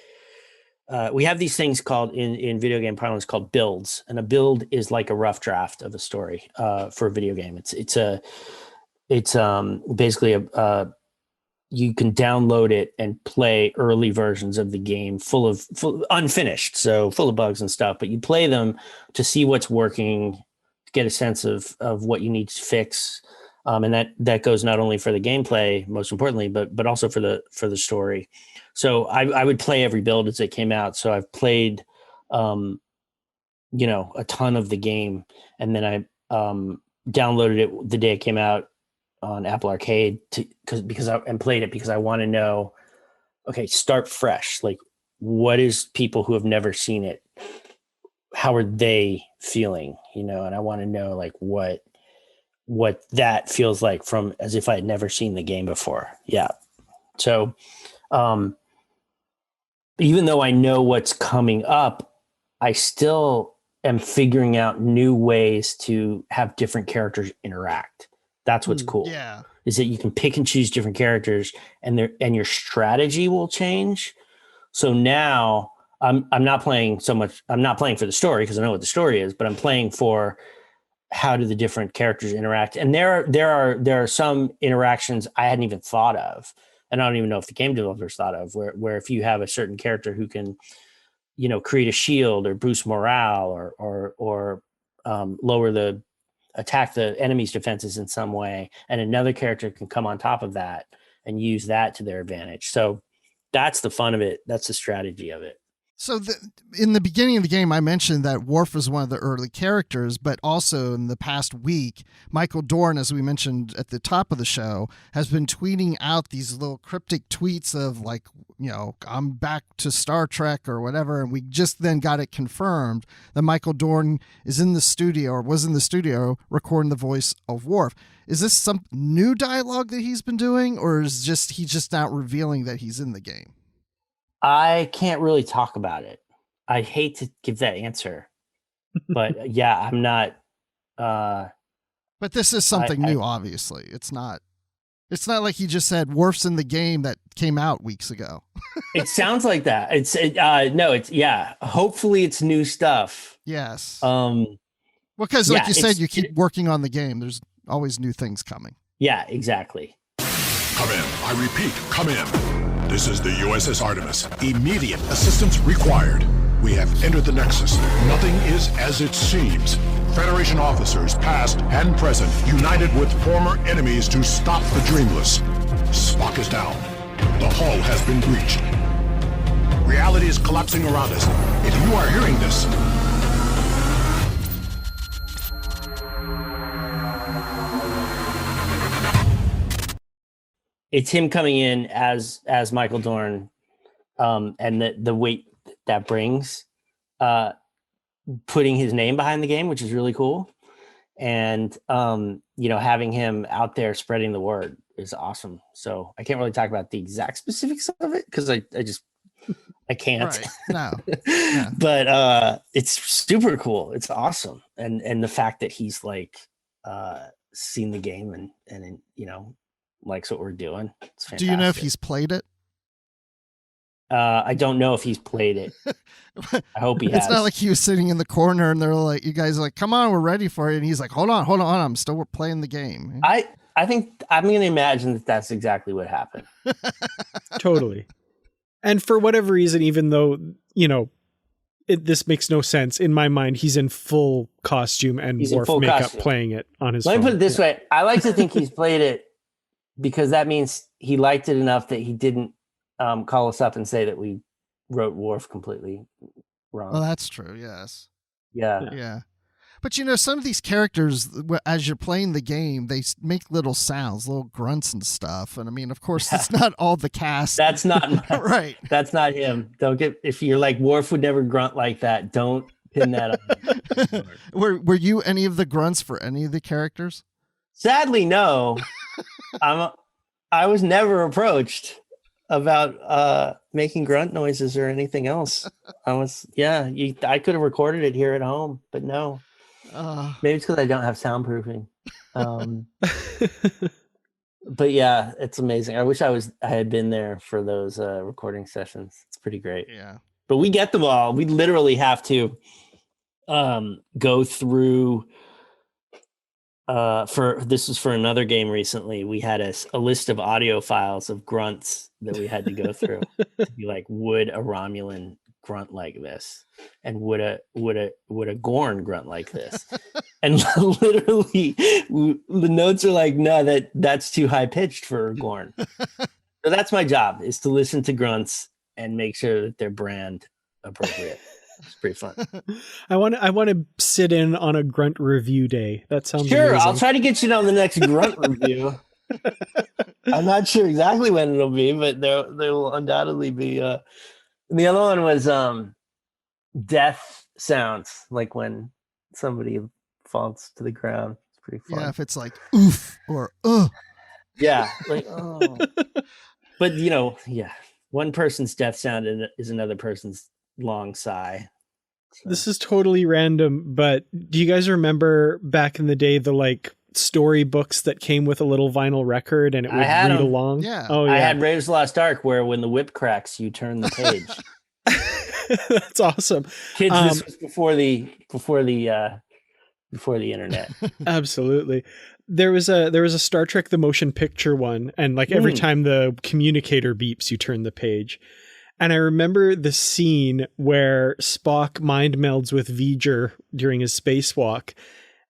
We have these things called in video game parlance called builds, and a build is like a rough draft of a story for a video game. It's basically you can download it and play early versions of the game full unfinished, so full of bugs and stuff, but you play them to see what's working, to get a sense of what you need to fix. And that goes not only for the gameplay, most importantly, but also for the story. So I would play every build as it came out. So I've played, a ton of the game, and then I downloaded it the day it came out on Apple Arcade and played it because I want to know. Okay, start fresh. Like, what is people who have never seen it? How are they feeling? And I want to know like what that feels like from as if I had never seen the game before. Yeah. So, even though I know what's coming up, I still am figuring out new ways to have different characters interact. That's what's cool. Yeah. Is that you can pick and choose different characters, and your strategy will change. So now I'm not playing so much. I'm not playing for the story because I know what the story is, but I'm playing for how do the different characters interact. And there are some interactions I hadn't even thought of, and I don't even know if the game developers thought of, where if you have a certain character who can, create a shield or boost morale or attack the enemy's defenses in some way, and another character can come on top of that and use that to their advantage. So that's the fun of it. That's the strategy of it. So in the beginning of the game, I mentioned that Worf was one of the early characters, but also in the past week, Michael Dorn, as we mentioned at the top of the show, has been tweeting out these little cryptic tweets of like, I'm back to Star Trek or whatever. And we just then got it confirmed that Michael Dorn is in the studio or was in the studio recording the voice of Worf. Is this some new dialogue that he's been doing, or is he's just not revealing that he's in the game? I can't really talk about it. I hate to give that answer, but yeah, I'm not. But this is something new. Obviously, it's not like he just said Worf's in the game that came out weeks ago. It sounds like that. Hopefully, it's new stuff. Yes. Because like you said, you keep working on the game. There's always new things coming. Yeah, exactly. Come in. I repeat, come in. This is the USS Artemis. Immediate assistance required. We have entered the Nexus. Nothing is as it seems. Federation officers, past and present, united with former enemies to stop the Dreamless. Spock is down. The hull has been breached. Reality is collapsing around us. If you are hearing this, it's him coming in as Michael Dorn, and the weight that brings, putting his name behind the game, which is really cool, and having him out there spreading the word is awesome. So I can't really talk about the exact specifics of it because I can't. Right. No. Yeah. But it's super cool. It's awesome, and the fact that he's like seen the game and likes what we're doing. It's fantastic. Do you know if he's played it? I don't know if he's played it. I hope he has. It's not like he was sitting in the corner and they're like, you guys are like, come on, we're ready for it. And he's like, hold on. I'm still playing the game. I think I'm going to imagine that that's exactly what happened. Totally. And for whatever reason, even though, this makes no sense, in my mind, he's in full costume and Worf makeup costume. Playing it on his phone. Let me put it this way. I like to think he's played it because that means he liked it enough that he didn't call us up and say that we wrote Worf completely wrong. Well, that's true. Yes. Yeah. But some of these characters, as you're playing the game, they make little sounds, little grunts and stuff. And I mean, of course, that's not all the cast. That's not right. That's not him. If you're like Worf would never grunt like that, don't pin that on. Were you any of the grunts for any of the characters? Sadly, no. I was never approached about making grunt noises or anything else. I could have recorded it here at home, but no. Maybe it's because I don't have soundproofing. But yeah, it's amazing. I wish I had been there for those recording sessions. It's pretty great. Yeah. But we get them all. We literally have to go through this was for another game recently. We had a list of audio files of grunts that we had to go through to be like, would a Romulan grunt like this, and would a Gorn grunt like this? And literally the notes are like, no, that's too high pitched for a Gorn. So that's my job, is to listen to grunts and make sure that they're brand appropriate. It's pretty fun. I want to sit in on a grunt review day. That sounds sure. amazing. I'll try to get you on the next grunt review. I'm not sure exactly when it'll be, but there will undoubtedly be. The other one was death sounds, like when somebody falls to the ground. It's pretty fun. Yeah, if it's like oof or Yeah, like oh. But one person's death sound is another person's long sigh. So. This is totally random, but do you guys remember back in the day the story books that came with a little vinyl record and it would read along? Yeah. Oh, yeah. I had Raiders of the Lost Ark, where when the whip cracks, you turn the page. That's awesome. Kids, this was before the internet. Absolutely. There was a Star Trek the Motion Picture one, and every time the communicator beeps, you turn the page. And I remember the scene where Spock mind melds with V'ger during his spacewalk,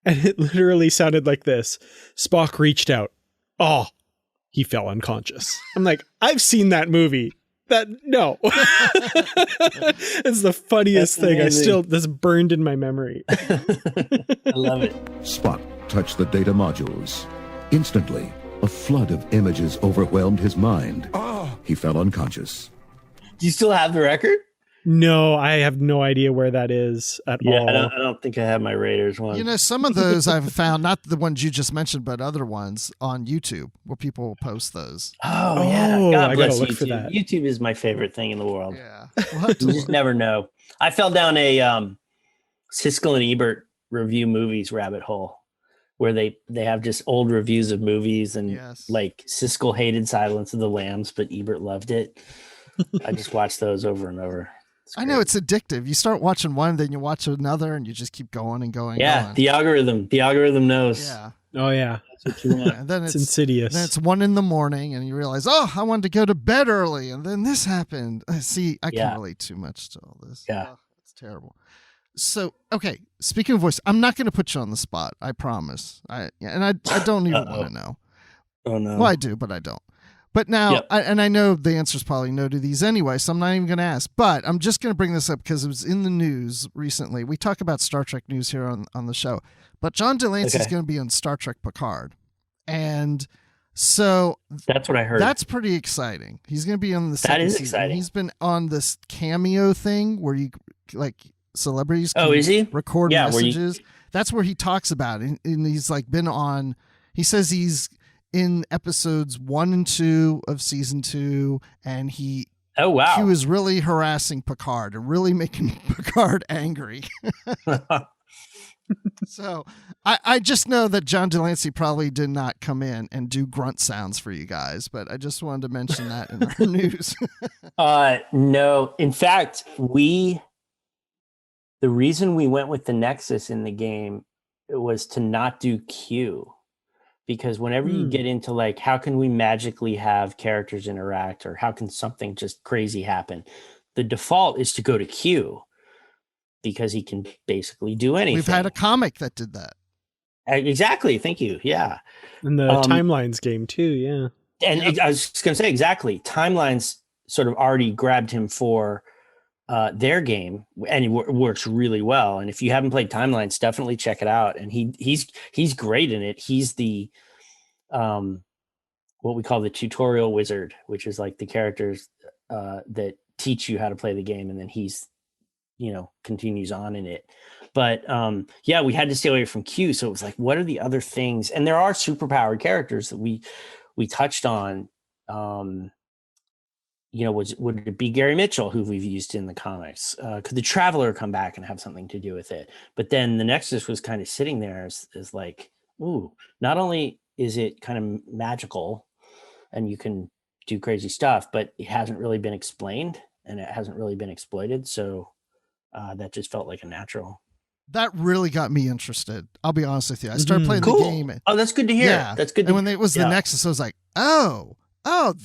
and it literally sounded like this. Spock reached out. Oh, he fell unconscious. I'm like, I've seen that movie. That no. It's the funniest thing. That's burned in my memory. I love it. Spock touched the data modules. Instantly, a flood of images overwhelmed his mind. He fell unconscious. Do you still have the record? No, I have no idea where that is at all. I don't think I have my Raiders one. You know, some of those I've found, not the ones you just mentioned, but other ones on YouTube where people will post those. Oh yeah, God I bless gotta look YouTube. for that. YouTube is my favorite thing in the world. Yeah. You just never know. I fell down a Siskel and Ebert review movies rabbit hole where they have just old reviews of movies and like Siskel hated Silence of the Lambs, but Ebert loved it. I just watch those over and over. I know it's addictive. You start watching one, then you watch another, and you just keep going and going. Yeah, going. the algorithm knows. Yeah. Oh yeah, that's what you want. And then it's insidious. Then it's 1 a.m, and you realize, oh, I wanted to go to bed early, and then this happened. See, I can't relate too much to all this. Yeah, it's terrible. So, okay, speaking of voice, I'm not going to put you on the spot. I promise. I don't even want to know. Oh no. Well, I do, but I don't. But now, I know the answer is probably no to these anyway, so I'm not even going to ask. But I'm just going to bring this up because it was in the news recently. We talk about Star Trek news here on the show. But John de Lancie is going to be on Star Trek Picard. And so... That's what I heard. That's pretty exciting. He's going to be on the second season. Exciting. He's been on this cameo thing where you, like, celebrities can is he? record messages. That's where he talks about it. And he's, like, been on... He says he's... in episodes 1 and 2 of season 2, and he was really harassing Picard and really making Picard angry. So I just know that John de Lancie probably did not come in and do grunt sounds for you guys, but I just wanted to mention that in our news. No, in fact, the reason we went with the Nexus in the game was to not do Q. Because whenever you get into like, how can we magically have characters interact or how can something just crazy happen? The default is to go to Q because he can basically do anything. We've had a comic that did that. Exactly. Thank you. Yeah. And the Timelines game too. Yeah. And I was going to say exactly. Timelines sort of already grabbed him for their game, and it works really well. And if you haven't played Timelines, definitely check it out. And he's great in it. He's the what we call the tutorial wizard, which is like the characters that teach you how to play the game, and then he's continues on in it. But we had to stay away from Q. So it was like, what are the other things? And there are superpowered characters that we touched on. Would it be Gary Mitchell, who we've used in the comics? Could the Traveler come back and have something to do with it? But then the Nexus was kind of sitting there as like, ooh, not only is it kind of magical and you can do crazy stuff, but it hasn't really been explained and it hasn't really been exploited. So that just felt like a natural. That really got me interested. I'll be honest with you. I started playing the game. Oh, that's good to hear. Yeah. That's good. And when it was the Nexus, I was like, oh,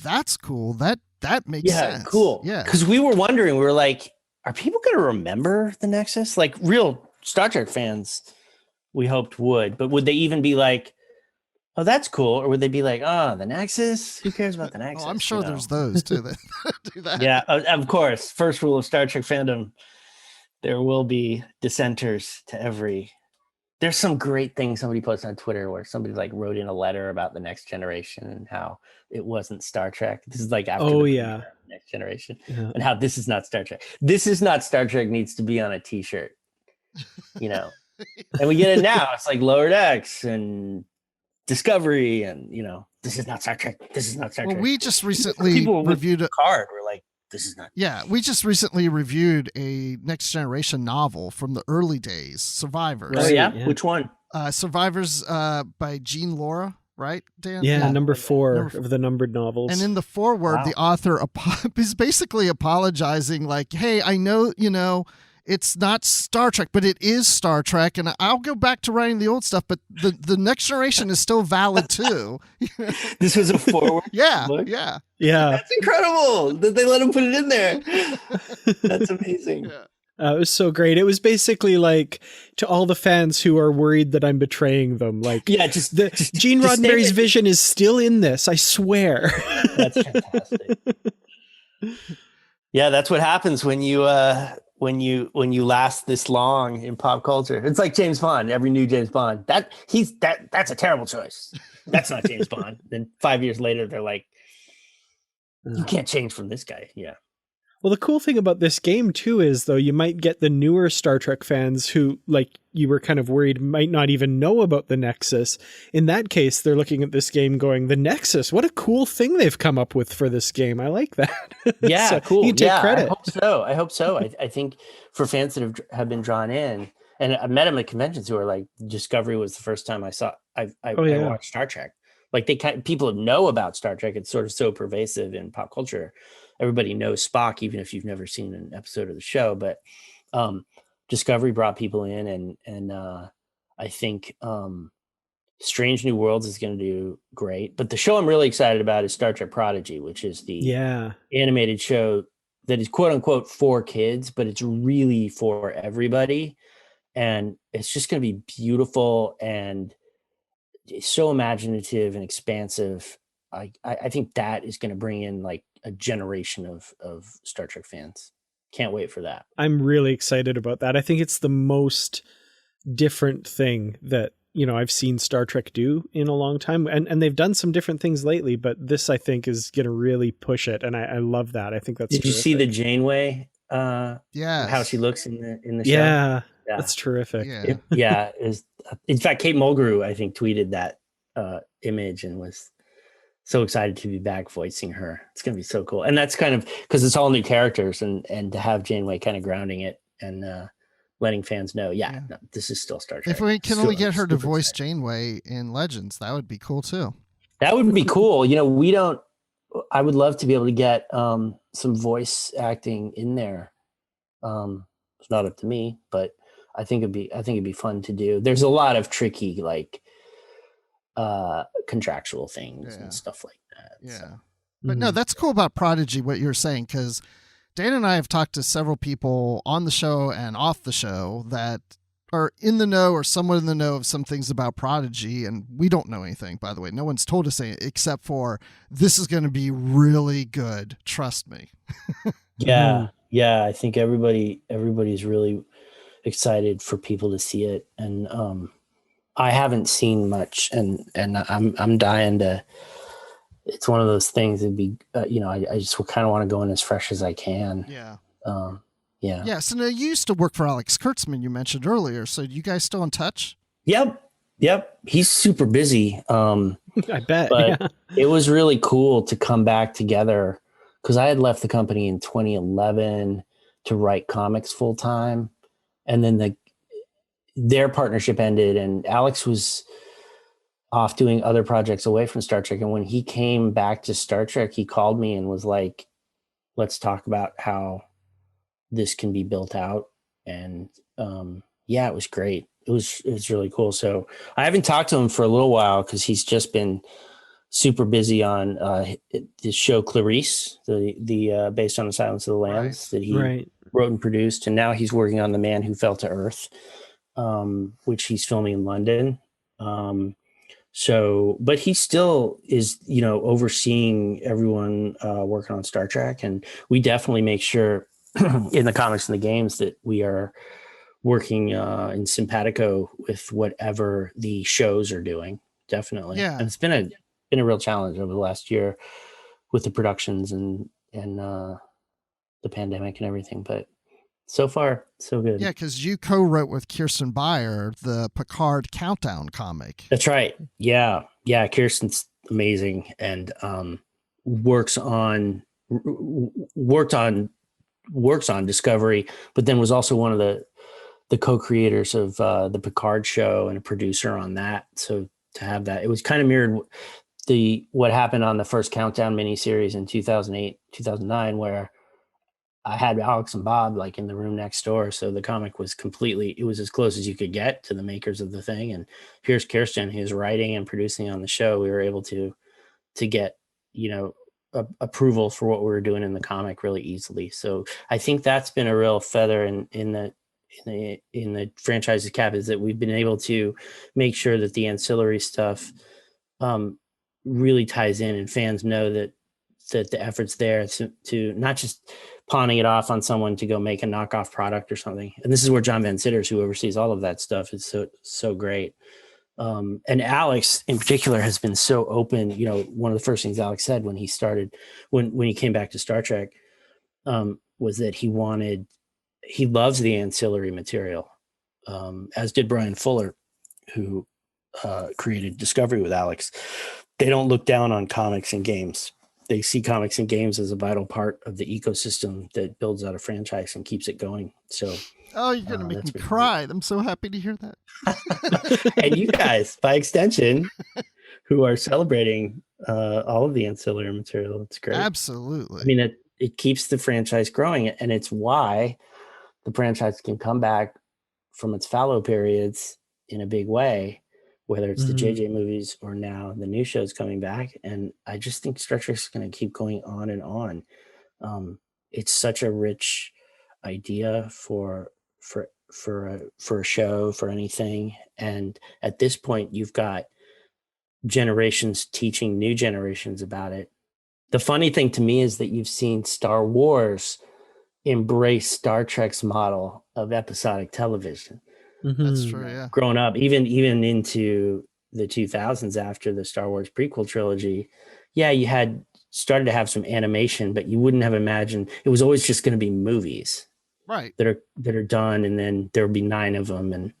that's cool. That makes sense. Cool. Yeah. Because we were wondering, we were like, are people going to remember the Nexus? Like real Star Trek fans, we hoped would. But would they even be like, oh, that's cool? Or would they be like, oh, the Nexus? Who cares about the Nexus? I'm sure there's those too that do that. Yeah, of course. First rule of Star Trek fandom, there will be dissenters to every... There's some great thing somebody posted on Twitter where somebody like wrote in a letter about the Next Generation and how it wasn't Star Trek. This is like after Next Generation and how this is not Star Trek. This is not Star Trek needs to be on a t-shirt, and we get it now. It's like Lower Decks and Discovery and, this is not Star Trek. This is not Star Trek. Well, we just recently reviewed a card. We're like, this is not. Yeah, we just recently reviewed a Next Generation novel from the early days, Survivors. Oh, yeah? Which one? Survivors by Jean Laura, right, Dan? Yeah, number 4 of the numbered novels. And in the foreword, the author is basically apologizing like, hey, I know, it's not Star Trek, but it is Star Trek, and I'll go back to writing the old stuff, but the Next Generation is still valid too. This was a forward look? Yeah. That's incredible that they let him put it in there. That's amazing. Yeah. It was so great. It was basically like to all the fans who are worried that I'm betraying them. Like, just Gene Roddenberry's vision is still in this. I swear. That's fantastic. Yeah, that's what happens when you last this long in pop culture. It's like James Bond. Every new James Bond, that's a terrible choice. That's not James Bond. Then 5 years later, they're like, you can't change from this guy. Yeah. Well, the cool thing about this game too is, though, you might get the newer Star Trek fans who, like you were kind of worried, might not even know about the Nexus. In that case, they're looking at this game going, the Nexus, what a cool thing they've come up with for this game. I like that. Yeah, so cool. You take credit. I hope so. I think for fans that have been drawn in, and I met them at conventions who are like, Discovery was the first time I watched Star Trek. Like people know about Star Trek. It's sort of so pervasive in pop culture. Everybody knows Spock, even if you've never seen an episode of the show. But Discovery brought people in, and I think Strange New Worlds is going to do great. But the show I'm really excited about is Star Trek Prodigy, which is the animated show that is quote unquote for kids, but it's really for everybody. And it's just going to be beautiful and so imaginative and expansive. I think that is going to bring in like a generation of Star Trek fans. Can't wait for that. I'm really excited about that. I think it's the most different thing that, I've seen Star Trek do in a long time. And they've done some different things lately, but this I think is going to really push it. And I love that. I think that's Did terrific. You see the Janeway? How she looks in the show? Yeah, that's terrific. In fact, Kate Mulgrew, I think, tweeted that image and was so excited to be back voicing her. It's going to be so cool. And that's kind of because it's all new characters and to have Janeway kind of grounding it and letting fans know, no, this is still Star Trek. If we can only get her to voice Janeway in Legends, that would be cool too. That would be cool. I would love to be able to get some voice acting in there. It's not up to me, but I think it'd be fun to do. There's a lot of tricky, like, contractual things and stuff like that. Yeah. So. But no, that's cool about Prodigy, what you're saying, because Dana and I have talked to several people on the show and off the show that are in the know or somewhat in the know of some things about Prodigy, and we don't know anything, by the way. No one's told us anything except for this is going to be really good. Trust me. Yeah. I think everybody's really excited for people to see it. And I haven't seen much and I'm dying to. It's one of those things that'd be, I just kind of want to go in as fresh as I can. Yeah. Yeah. So now you used to work for Alex Kurtzman, you mentioned earlier. So you guys still in touch? Yep. He's super busy. I bet. But it was really cool to come back together because I had left the company in 2011 to write comics full time. And then their partnership ended and Alex was off doing other projects away from Star Trek. And when he came back to Star Trek, he called me and was like, let's talk about how this can be built out. And it was great. It was really cool. So I haven't talked to him for a little while because he's just been super busy on the show Clarice, the based on the Silence of the Lambs that he wrote and produced. And now he's working on The Man Who Fell to Earth, which he's filming in London. But he still is, overseeing everyone working on Star Trek. And we definitely make sure in the comics and the games that we are working in simpatico with whatever the shows are doing. Definitely. Yeah. And it's been a real challenge over the last year with the productions and the pandemic and everything. But so far, so good. Yeah, because you co-wrote with Kirsten Beyer the Picard Countdown comic. That's right. Yeah. Kirsten's amazing and works on Discovery, but then was also one of the co-creators of the Picard show and a producer on that. So to have that, it was kind of mirrored what happened on the first Countdown miniseries in 2008, 2009, where I had Alex and Bob like in the room next door. So the comic was it was as close as you could get to the makers of the thing. And here's Kirsten, who's writing and producing on the show. We were able to get, approval for what we were doing in the comic really easily. So I think that's been a real feather in the franchise's cap, is that we've been able to make sure that the ancillary stuff really ties in and fans know that the efforts there to not just pawning it off on someone to go make a knockoff product or something. And this is where John Van Citters, who oversees all of that stuff, is so great. And Alex in particular has been so open. You know, one of the first things Alex said when he started, when he came back to Star Trek, was that he loves the ancillary material, as did Brian Fuller, who created Discovery with Alex. They don't look down on comics and games. They see comics and games as a vital part of the ecosystem that builds out a franchise and keeps it going. So, oh, you're going to make me cry. I'm so happy to hear that. And you guys, by extension, who are celebrating all of the ancillary material. It's great. Absolutely. I mean, it keeps the franchise growing, and it's why the franchise can come back from its fallow periods in a big way, whether it's the JJ movies or now the new shows coming back. And I just think Star Trek is going to keep going on and on. It's such a rich idea for a show, for anything. And at this point, you've got generations teaching new generations about it. The funny thing to me is that you've seen Star Wars embrace Star Trek's model of episodic television. That's true, yeah. Growing up, even into the 2000s after the Star Wars prequel trilogy, yeah, you had started to have some animation, but you wouldn't have imagined it was always just going to be movies, right? That are done, and then there will be 9 of them, and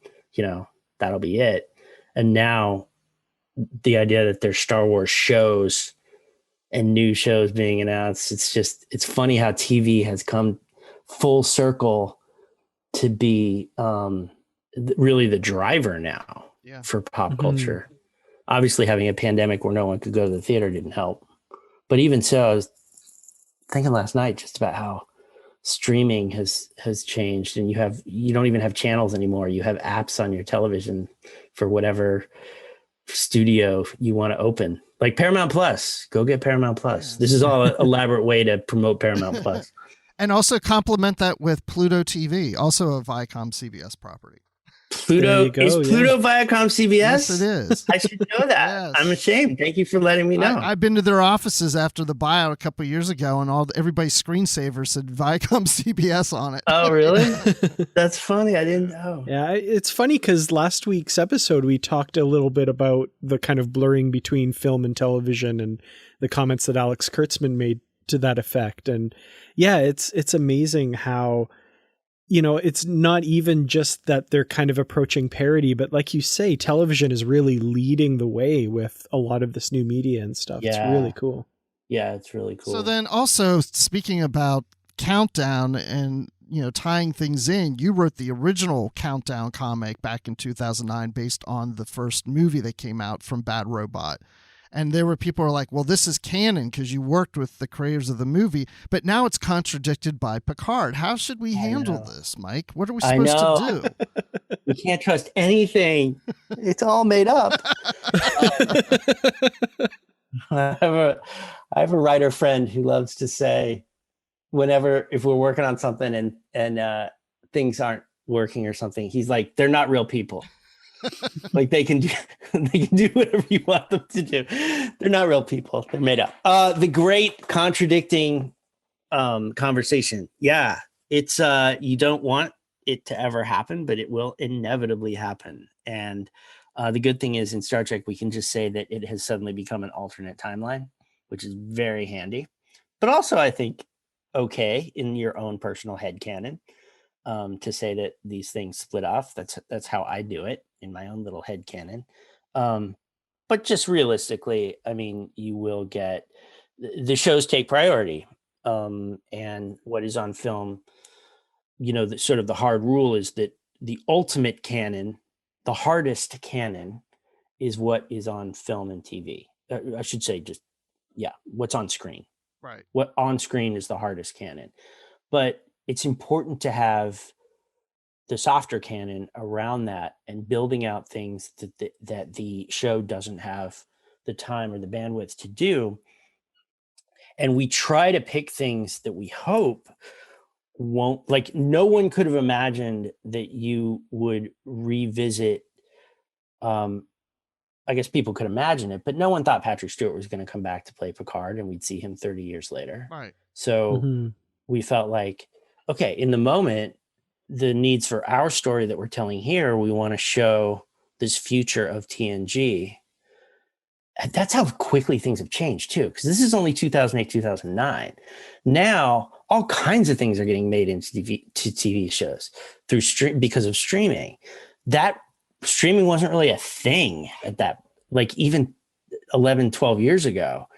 that'll be it. And now, the idea that there's Star Wars shows and new shows being announced, it's funny how TV has come full circle to be really the driver now for pop culture. Obviously, having a pandemic where no one could go to the theater didn't help. But even so, I was thinking last night just about how streaming has changed, and you don't even have channels anymore. You have apps on your television for whatever studio you want to open, like Paramount Plus. Go get Paramount Plus. This is all an elaborate way to promote Paramount Plus. And also complement that with Pluto TV, also a Viacom CBS property. Pluto Viacom CBS? Yes, it is. I should know that. Yes. I'm ashamed. Thank you for letting me know. I've been to their offices after the buyout a couple of years ago, and everybody's screensaver said Viacom CBS on it. Oh, really? That's funny. I didn't know. Yeah, it's funny because last week's episode we talked a little bit about the kind of blurring between film and television, and the comments that Alex Kurtzman made to that effect. And yeah, it's amazing how, it's not even just that they're kind of approaching parody, but like you say, television is really leading the way with a lot of this new media and stuff. Yeah. It's really cool. Yeah, it's really cool. So then also, speaking about Countdown and, tying things in, you wrote the original Countdown comic back in 2009 based on the first movie that came out from Bad Robot. And there were people who were like, well, this is canon because you worked with the creators of the movie, but now it's contradicted by Picard. How should we handle this, Mike? What are we supposed to do? We can't trust anything. It's all made up. I have a writer friend who loves to say, if we're working on something and things aren't working or something, he's like, they're not real people. Like they can do whatever you want them to do. They're not real people. They're made up. The great contradicting conversation. Yeah, it's you don't want it to ever happen, but it will inevitably happen. And the good thing is in Star Trek, we can just say that it has suddenly become an alternate timeline, which is very handy. But also, I think, okay in your own personal headcanon. To say that these things split off. That's how I do it in my own little headcanon. But just realistically, I mean, you will get the shows take priority. And what is on film, sort of the hard rule is that the ultimate canon, the hardest canon, is what is on film and TV. I should say what's on screen. Right. What on screen is the hardest canon. But it's important to have the softer canon around that and building out things that the show doesn't have the time or the bandwidth to do. And we try to pick things that we hope won't, like, no one could have imagined that you would revisit a I guess people could imagine it, but no one thought Patrick Stewart was going to come back to play Picard and we'd see him 30 years later. Right. So we felt like, okay, in the moment, the needs for our story that we're telling here, we want to show this future of TNG. And that's how quickly things have changed too, because this is only 2008, 2009. Now, all kinds of things are getting made into TV shows through because of streaming. That streaming wasn't really a thing at that, like even 11, 12 years ago.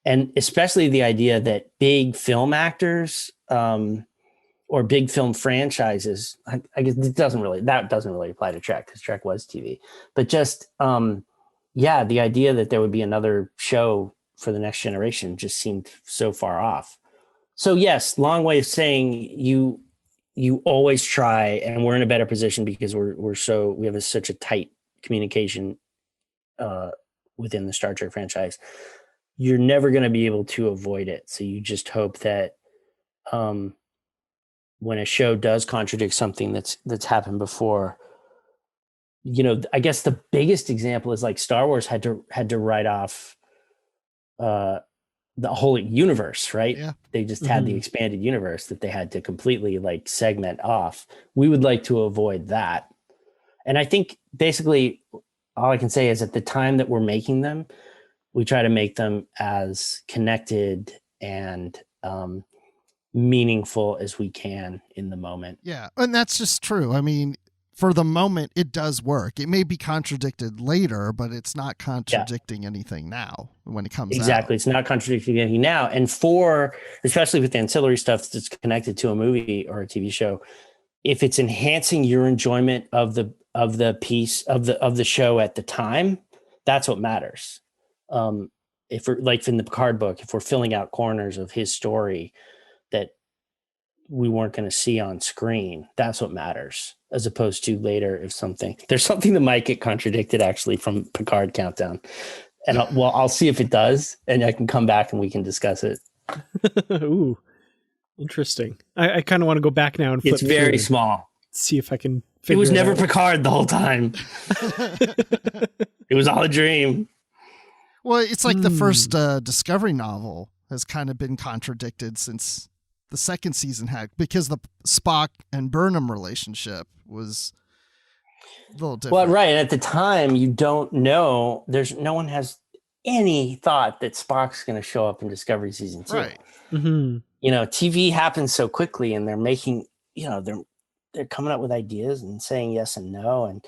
And especially the idea that big film actors or big film franchises, I guess that doesn't really apply to Trek because Trek was TV, but just, the idea that there would be another show for the next generation just seemed so far off. So yes, long way of saying you always try, and we're in a better position because we have such a tight communication within the Star Trek franchise. You're never going to be able to avoid it. So you just hope that when a show does contradict something that's happened before, I guess the biggest example is like Star Wars had to write off the whole universe, right? Yeah. They just had the expanded universe that they had to completely like segment off. We would like to avoid that. And I think basically all I can say is at the time that we're making them, we try to make them as connected and meaningful as we can in the moment. Yeah. And that's just true. I mean, for the moment, it does work. It may be contradicted later, but it's not contradicting anything now when it comes out. Exactly. It's not contradicting anything now. And especially with ancillary stuff that's connected to a movie or a TV show, if it's enhancing your enjoyment of the piece of the show at the time, that's what matters. If we're like in the Picard book, if we're filling out corners of his story that we weren't going to see on screen, that's what matters, as opposed to later if there's something that might get contradicted actually from Picard Countdown. And I'll see if it does, and I can come back and we can discuss it. Ooh, interesting. I kind of want to go back now and flip. It's very small. See if I can figure it was never out. Picard the whole time. It was all a dream. Well, it's like the first Discovery novel has kind of been contradicted since the second season had, because the Spock and Burnham relationship was a little different. Well, right. At the time, you don't know. No one has any thought that Spock's going to show up in Discovery season 2. Right. Mm-hmm. TV happens so quickly, and they're making, they're coming up with ideas and saying yes and no, and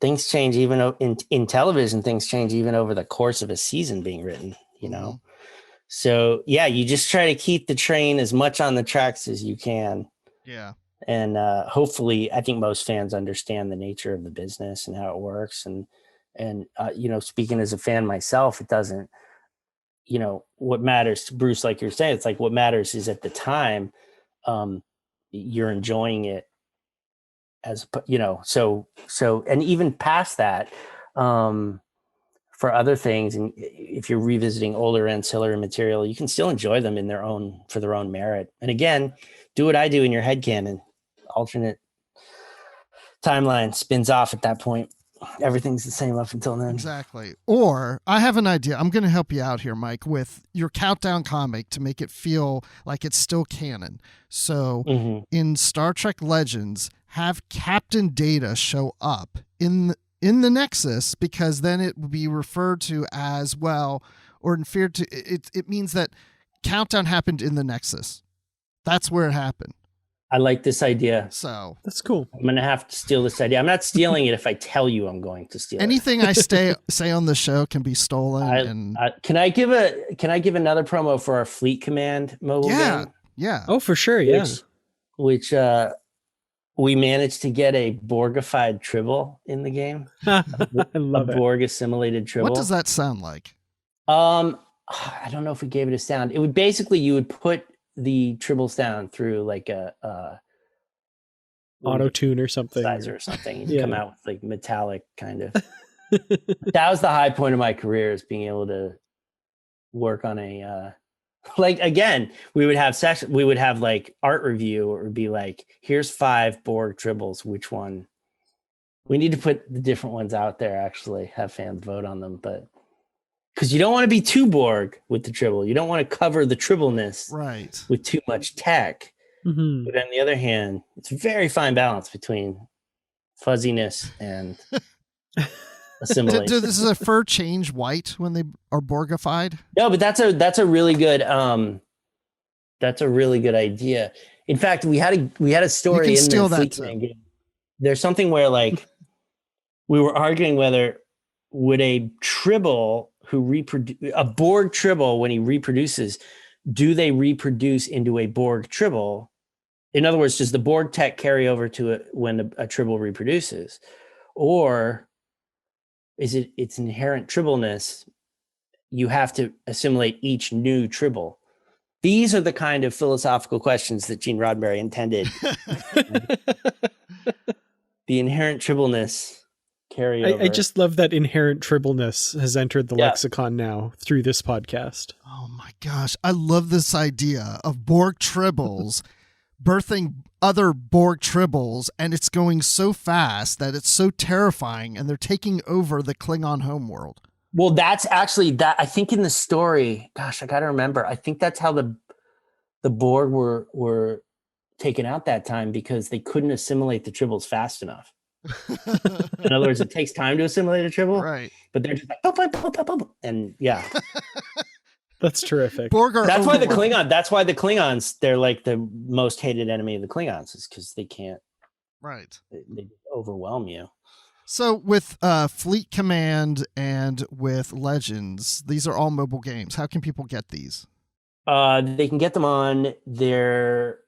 things change even in television. Things change even over the course of a season being written. So yeah, you just try to keep the train as much on the tracks as you can. Yeah. And hopefully, I think most fans understand the nature of the business and how it works. And speaking as a fan myself, it doesn't, what matters to Bruce, like you're saying, it's like what matters is at the time, you're enjoying it as, so, and even past that, for other things, and if you're revisiting older ancillary material, you can still enjoy them for their own merit. And again, do what I do in your headcanon. Alternate timeline spins off at that point. Everything's the same up until then. Exactly. Or I have an idea. I'm going to help you out here, Mike, with your Countdown comic to make it feel like it's still canon. So in Star Trek Legends, have Captain Data show up in the Nexus, because then it would be referred to as or inferred to. It means that Countdown happened in the Nexus. That's where it happened. I like this idea. So that's cool. I'm going to have to steal this idea. I'm not stealing it if I tell you I'm going to steal anything it. I say on the show can be stolen. Can I give another promo for our Fleet Command mobile game? Yeah. Oh, for sure. Yeah. Which we managed to get a Borgified Tribble in the game. I love a Borg assimilated Tribble. What does that sound like? I don't know if we gave it a sound. It would basically, you would put the Tribbles down through like a auto tune or something, or something. You come out with like metallic kind of. That was the high point of my career, is being able to work on a like, again, we would have like art review, or it would be like, here's 5 Borg Tribbles, which one We need to put the different ones out there, actually, have fans vote on them. But because you don't want to be too Borg with the Tribble. You don't want to cover the Tribbleness Right. with too much tech. Mm-hmm. But on the other hand, it's a very fine balance between fuzziness and assimilation. Does the fur change white when they are Borgified? No, but that's a really good idea. In fact, we had a story in the Fleet Command game. There's something where like we were arguing whether would a Tribble a Borg Tribble, when he reproduces, do they reproduce into a Borg Tribble? In other words, does the Borg tech carry over to it when a Tribble reproduces, or is it its inherent Tribbleness? You have to assimilate each new Tribble. These are the kind of philosophical questions that Gene Roddenberry intended. The inherent Tribbleness carry over. I just love that inherent Tribbleness has entered the lexicon now through this podcast. Oh my gosh. I love this idea of Borg Tribbles birthing other Borg Tribbles, and it's going so fast that it's so terrifying, and they're taking over the Klingon homeworld. Well, that's actually that. I think in the story, gosh, I got to remember. I think that's how the Borg were taken out that time, because they couldn't assimilate the Tribbles fast enough. In other words, it takes time to assimilate a Tribble, right? But they're just like, oh, and yeah. That's terrific. That's why the Klingons, they're like the most hated enemy of the Klingons, is because they can't. Right. They overwhelm you. So with Fleet Command and with Legends, these are all mobile games. How can people get these? They can get them on their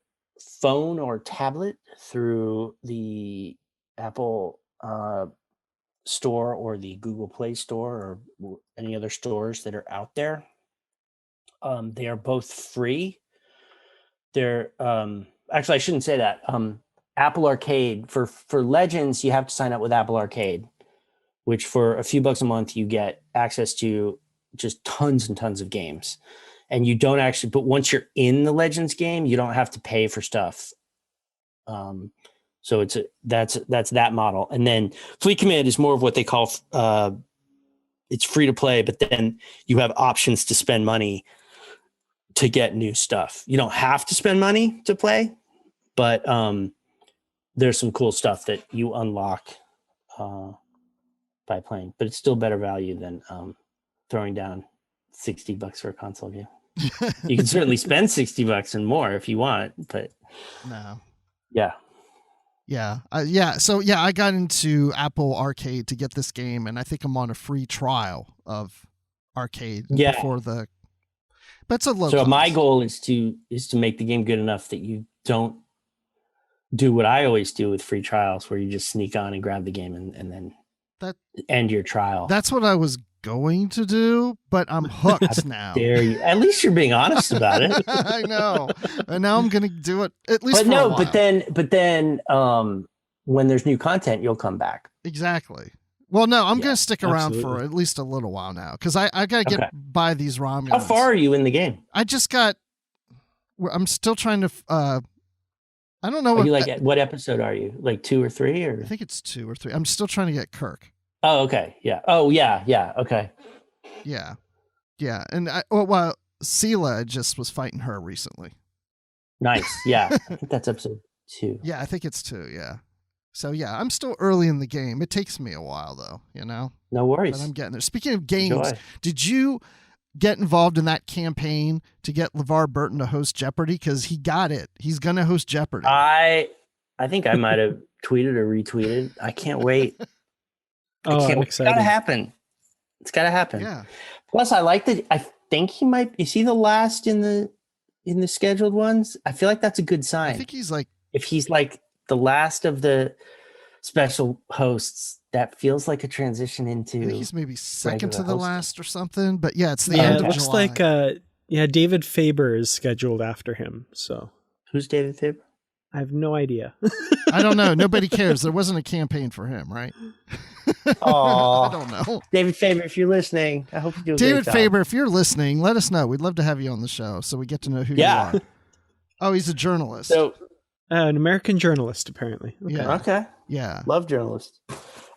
phone or tablet through the Apple store or the Google Play Store or any other stores that are out there. They are both free. They're actually, I shouldn't say that. Apple Arcade for Legends, you have to sign up with Apple Arcade, which for a few bucks a month you get access to just tons and tons of games, and you don't actually. But once you're in the Legends game, you don't have to pay for stuff. So that's that model, and then Fleet Command is more of what they call it's free to play, but then you have options to spend money to get new stuff. You don't have to spend money to play, but there's some cool stuff that you unlock by playing, but it's still better value than throwing down $60 for a console game. You can certainly spend $60 and more if you want, but no. Yeah. So I got into Apple Arcade to get this game, and I think I'm on a free trial of Arcade before the. But it's a low. So cost. My goal is to make the game good enough that you don't do what I always do with free trials, where you just sneak on and grab the game and then end your trial. That's what I was going to do, but I'm hooked now. Dare you? At least you're being honest about it. I know, and now I'm going to do it at least. But a while. But then, when there's new content, you'll come back. Exactly. Well, no, I'm going to stick around for at least a little while now, because I got to get by these Romulans. How far are you in the game? I'm still trying to. I don't know. What episode are you? Like 2 or 3, or I think it's 2 or 3. I'm still trying to get Kirk. Oh, okay. Yeah. Oh, yeah. Yeah. Okay. Yeah. And Sela just was fighting her recently. Nice. Yeah. I think that's episode 2. Yeah, I think it's 2. Yeah. So yeah, I'm still early in the game. It takes me a while though, No worries. But I'm getting there. Speaking of games, did you get involved in that campaign to get LeVar Burton to host Jeopardy? Because he got it. He's going to host Jeopardy. I think I might have tweeted or retweeted. I can't wait. I'm excited. It's gotta happen. It's gotta happen. Yeah. Plus, I like that. I think he might. Is he the last in the scheduled ones? I feel like that's a good sign. I think if he's like the last of the special hosts, that feels like a transition into. I think he's maybe second to the last or something. But yeah, it's the end of looks July. Like David Faber is scheduled after him. So who's David Faber? I have no idea. I don't know. Nobody cares. There wasn't a campaign for him, right? Oh, I don't know. David Faber, if you're listening, I hope you do a David great job. Faber, if you're listening, let us know. We'd love to have you on the show so we get to know who you are. Oh, he's a journalist. So An American journalist, apparently. Okay. Yeah. Okay. Yeah. Love journalists.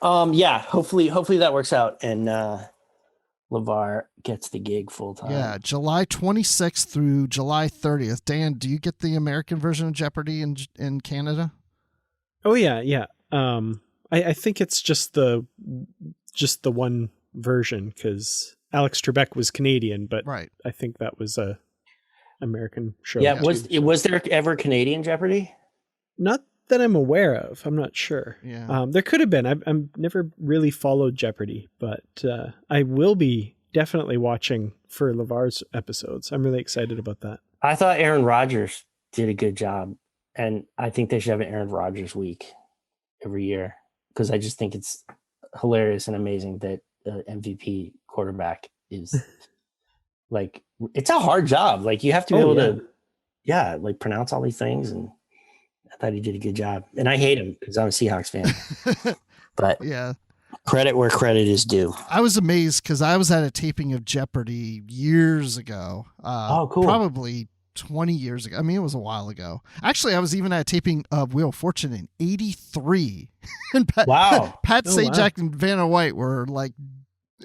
Yeah. Hopefully that works out, and LeVar gets the gig full time. Yeah, July 26th through July 30th. Dan, do you get the American version of Jeopardy in Canada? Oh yeah. I think it's just the one version, because Alex Trebek was Canadian, but Right. I think that was a American show. Yeah. Was there ever Canadian Jeopardy? Not that I'm aware of. I'm not sure. Yeah. There could have been. I've never really followed Jeopardy, but I will be definitely watching for LeVar's episodes. I'm really excited about that. I thought Aaron Rodgers did a good job, and I think they should have an Aaron Rodgers week every year, because I just think it's hilarious and amazing that the MVP quarterback is like, it's a hard job. Like, you have to be able to, like, pronounce all these things, and I thought he did a good job. And I hate him because I'm a Seahawks fan. But yeah, credit where credit is due. I was amazed because I was at a taping of Jeopardy years ago. Oh, cool. Probably 20 years ago. I mean, it was a while ago. Actually, I was even at a taping of Wheel of Fortune in 83. And Wow. Pat Oh, Sajak and Vanna White were like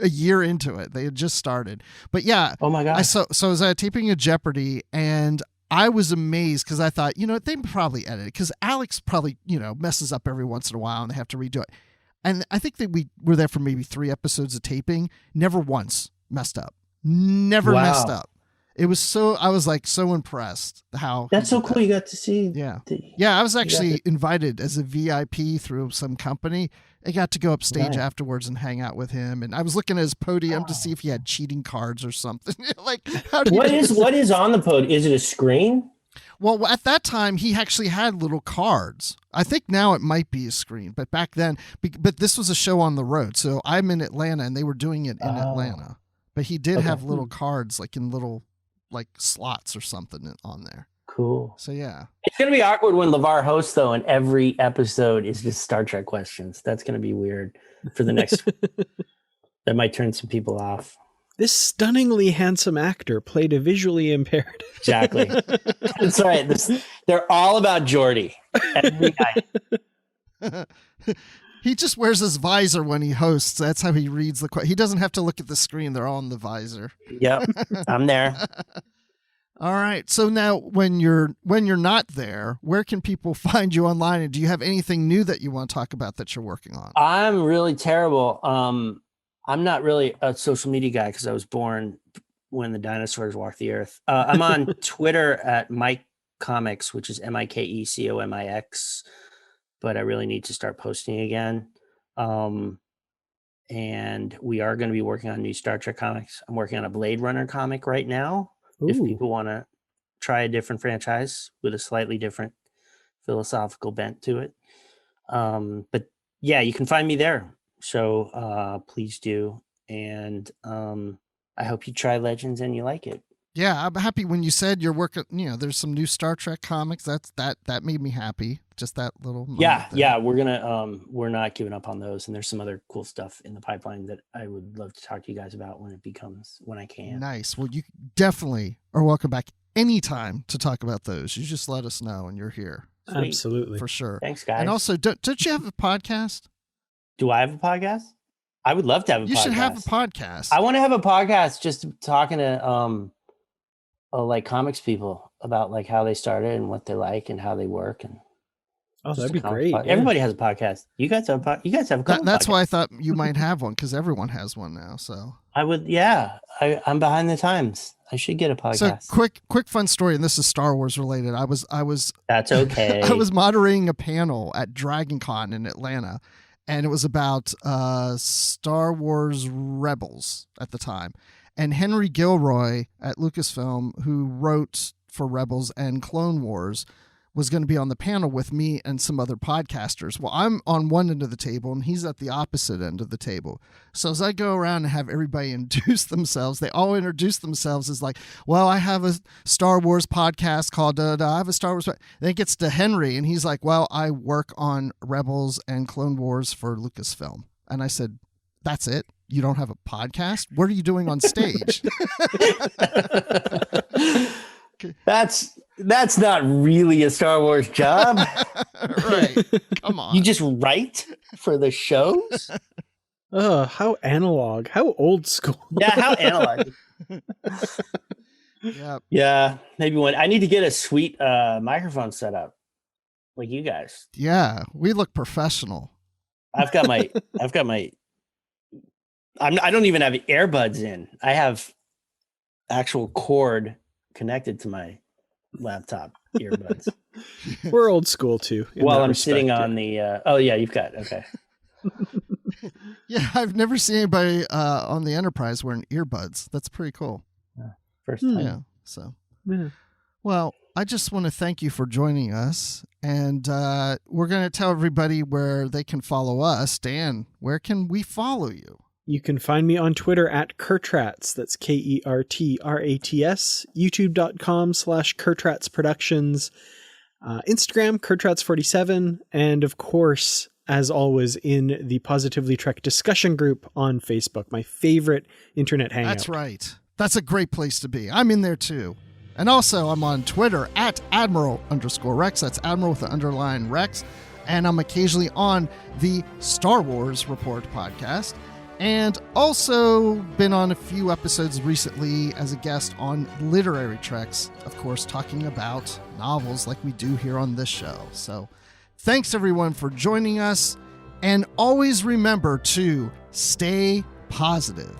a year into it. They had just started. But yeah. Oh my God. So I was at a taping of Jeopardy, and I was amazed because I thought, they probably edit it, because Alex probably, messes up every once in a while and they have to redo it. And I think that we were there for maybe 3 episodes of taping. Never once messed up. Never messed up. It was I was like so impressed how. That's so cool. You got to see. Yeah. Yeah. I was actually invited as a VIP through some company. I got to go upstage afterwards and hang out with him. And I was looking at his podium to see if he had cheating cards or something. Like, what is on the podium? Is it a screen? Well, at that time, he actually had little cards. I think now it might be a screen, but back then, but this was a show on the road. So I'm in Atlanta and they were doing it in Atlanta. But he did have little cards, like in little like slots or something on there. Cool. So yeah. It's going to be awkward when LeVar hosts, though, and every episode is just Star Trek questions. That's going to be weird for the next. That might turn some people off. This stunningly handsome actor played a visually impaired. Exactly. That's right. They're all about Geordi. Every night. He just wears his visor when he hosts. That's how he reads the question. He doesn't have to look at the screen. They're all in the visor. Yep. I'm there. All right. So now when you're not there, where can people find you online? And do you have anything new that you want to talk about that you're working on? I'm really terrible. I'm not really a social media guy because I was born when the dinosaurs walked the earth. I'm on Twitter at Mike Comics, which is MikeComix, but I really need to start posting again. And we are going to be working on new Star Trek comics. I'm working on a Blade Runner comic right now. Ooh. If people want to try a different franchise with a slightly different philosophical bent to it. But yeah, you can find me there. So please do. And I hope you try Legends and you like it. Yeah, I'm happy when you said you're working, there's some new Star Trek comics. That made me happy. Just that little. Yeah. We're not giving up on those. And there's some other cool stuff in the pipeline that I would love to talk to you guys about when I can. Nice. Well, you definitely are welcome back anytime to talk about those. You just let us know and you're here. Sweet. Absolutely. For sure. Thanks, guys. And also, don't you have a podcast? Do I have a podcast? I would love to have a podcast. You should have a podcast. I want to have a podcast just talking to like comics people about like how they started and what they like and how they work. And that'd be great. Everybody has a podcast. You guys have a couple That's podcasts. why I thought you might have one, because everyone has one now. So I would. Yeah, I'm behind the times. I should get a podcast. So quick fun story, and this is Star Wars related. I was That's okay. I was moderating a panel at Dragon Con in Atlanta, and it was about Star Wars Rebels at the time. And Henry Gilroy at Lucasfilm, who wrote for Rebels and Clone Wars, was going to be on the panel with me and some other podcasters. Well, I'm on one end of the table and he's at the opposite end of the table. So as I go around and have everybody introduce themselves, they all introduce themselves as like, well, I have a Star Wars podcast called I have a Star Wars. Then it gets to Henry and he's like, well, I work on Rebels and Clone Wars for Lucasfilm. And I said, that's it? You don't have a podcast? What are you doing on stage? That's not really a Star Wars job. Right. Come on. You just write for the shows? How analog, how old school. Yeah, how analog. Yeah. Yeah, maybe one. I need to get a sweet microphone set up, like you guys. Yeah, we look professional. I don't even have earbuds in. I have actual cord connected to my laptop earbuds. We're old school too. While I'm sitting on the. Oh yeah, you've got okay. Yeah, I've never seen anybody on the Enterprise wearing earbuds. That's pretty cool. First time. Yeah. So, well, I just want to thank you for joining us, and we're going to tell everybody where they can follow us. Dan, where can we follow you? You can find me on Twitter at Kertrats. That's KERTRATS. YouTube.com/Kertrats Productions. Instagram, Kertrats47. And of course, as always, in the Positively Trek discussion group on Facebook, my favorite internet hangout. That's right. That's a great place to be. I'm in there too. And also, I'm on Twitter at Admiral_Rex. That's Admiral with the underline Rex. And I'm occasionally on the Star Wars Report podcast. And also been on a few episodes recently as a guest on Literary Treks, of course, talking about novels like we do here on this show. So thanks everyone for joining us. And always remember to stay positive.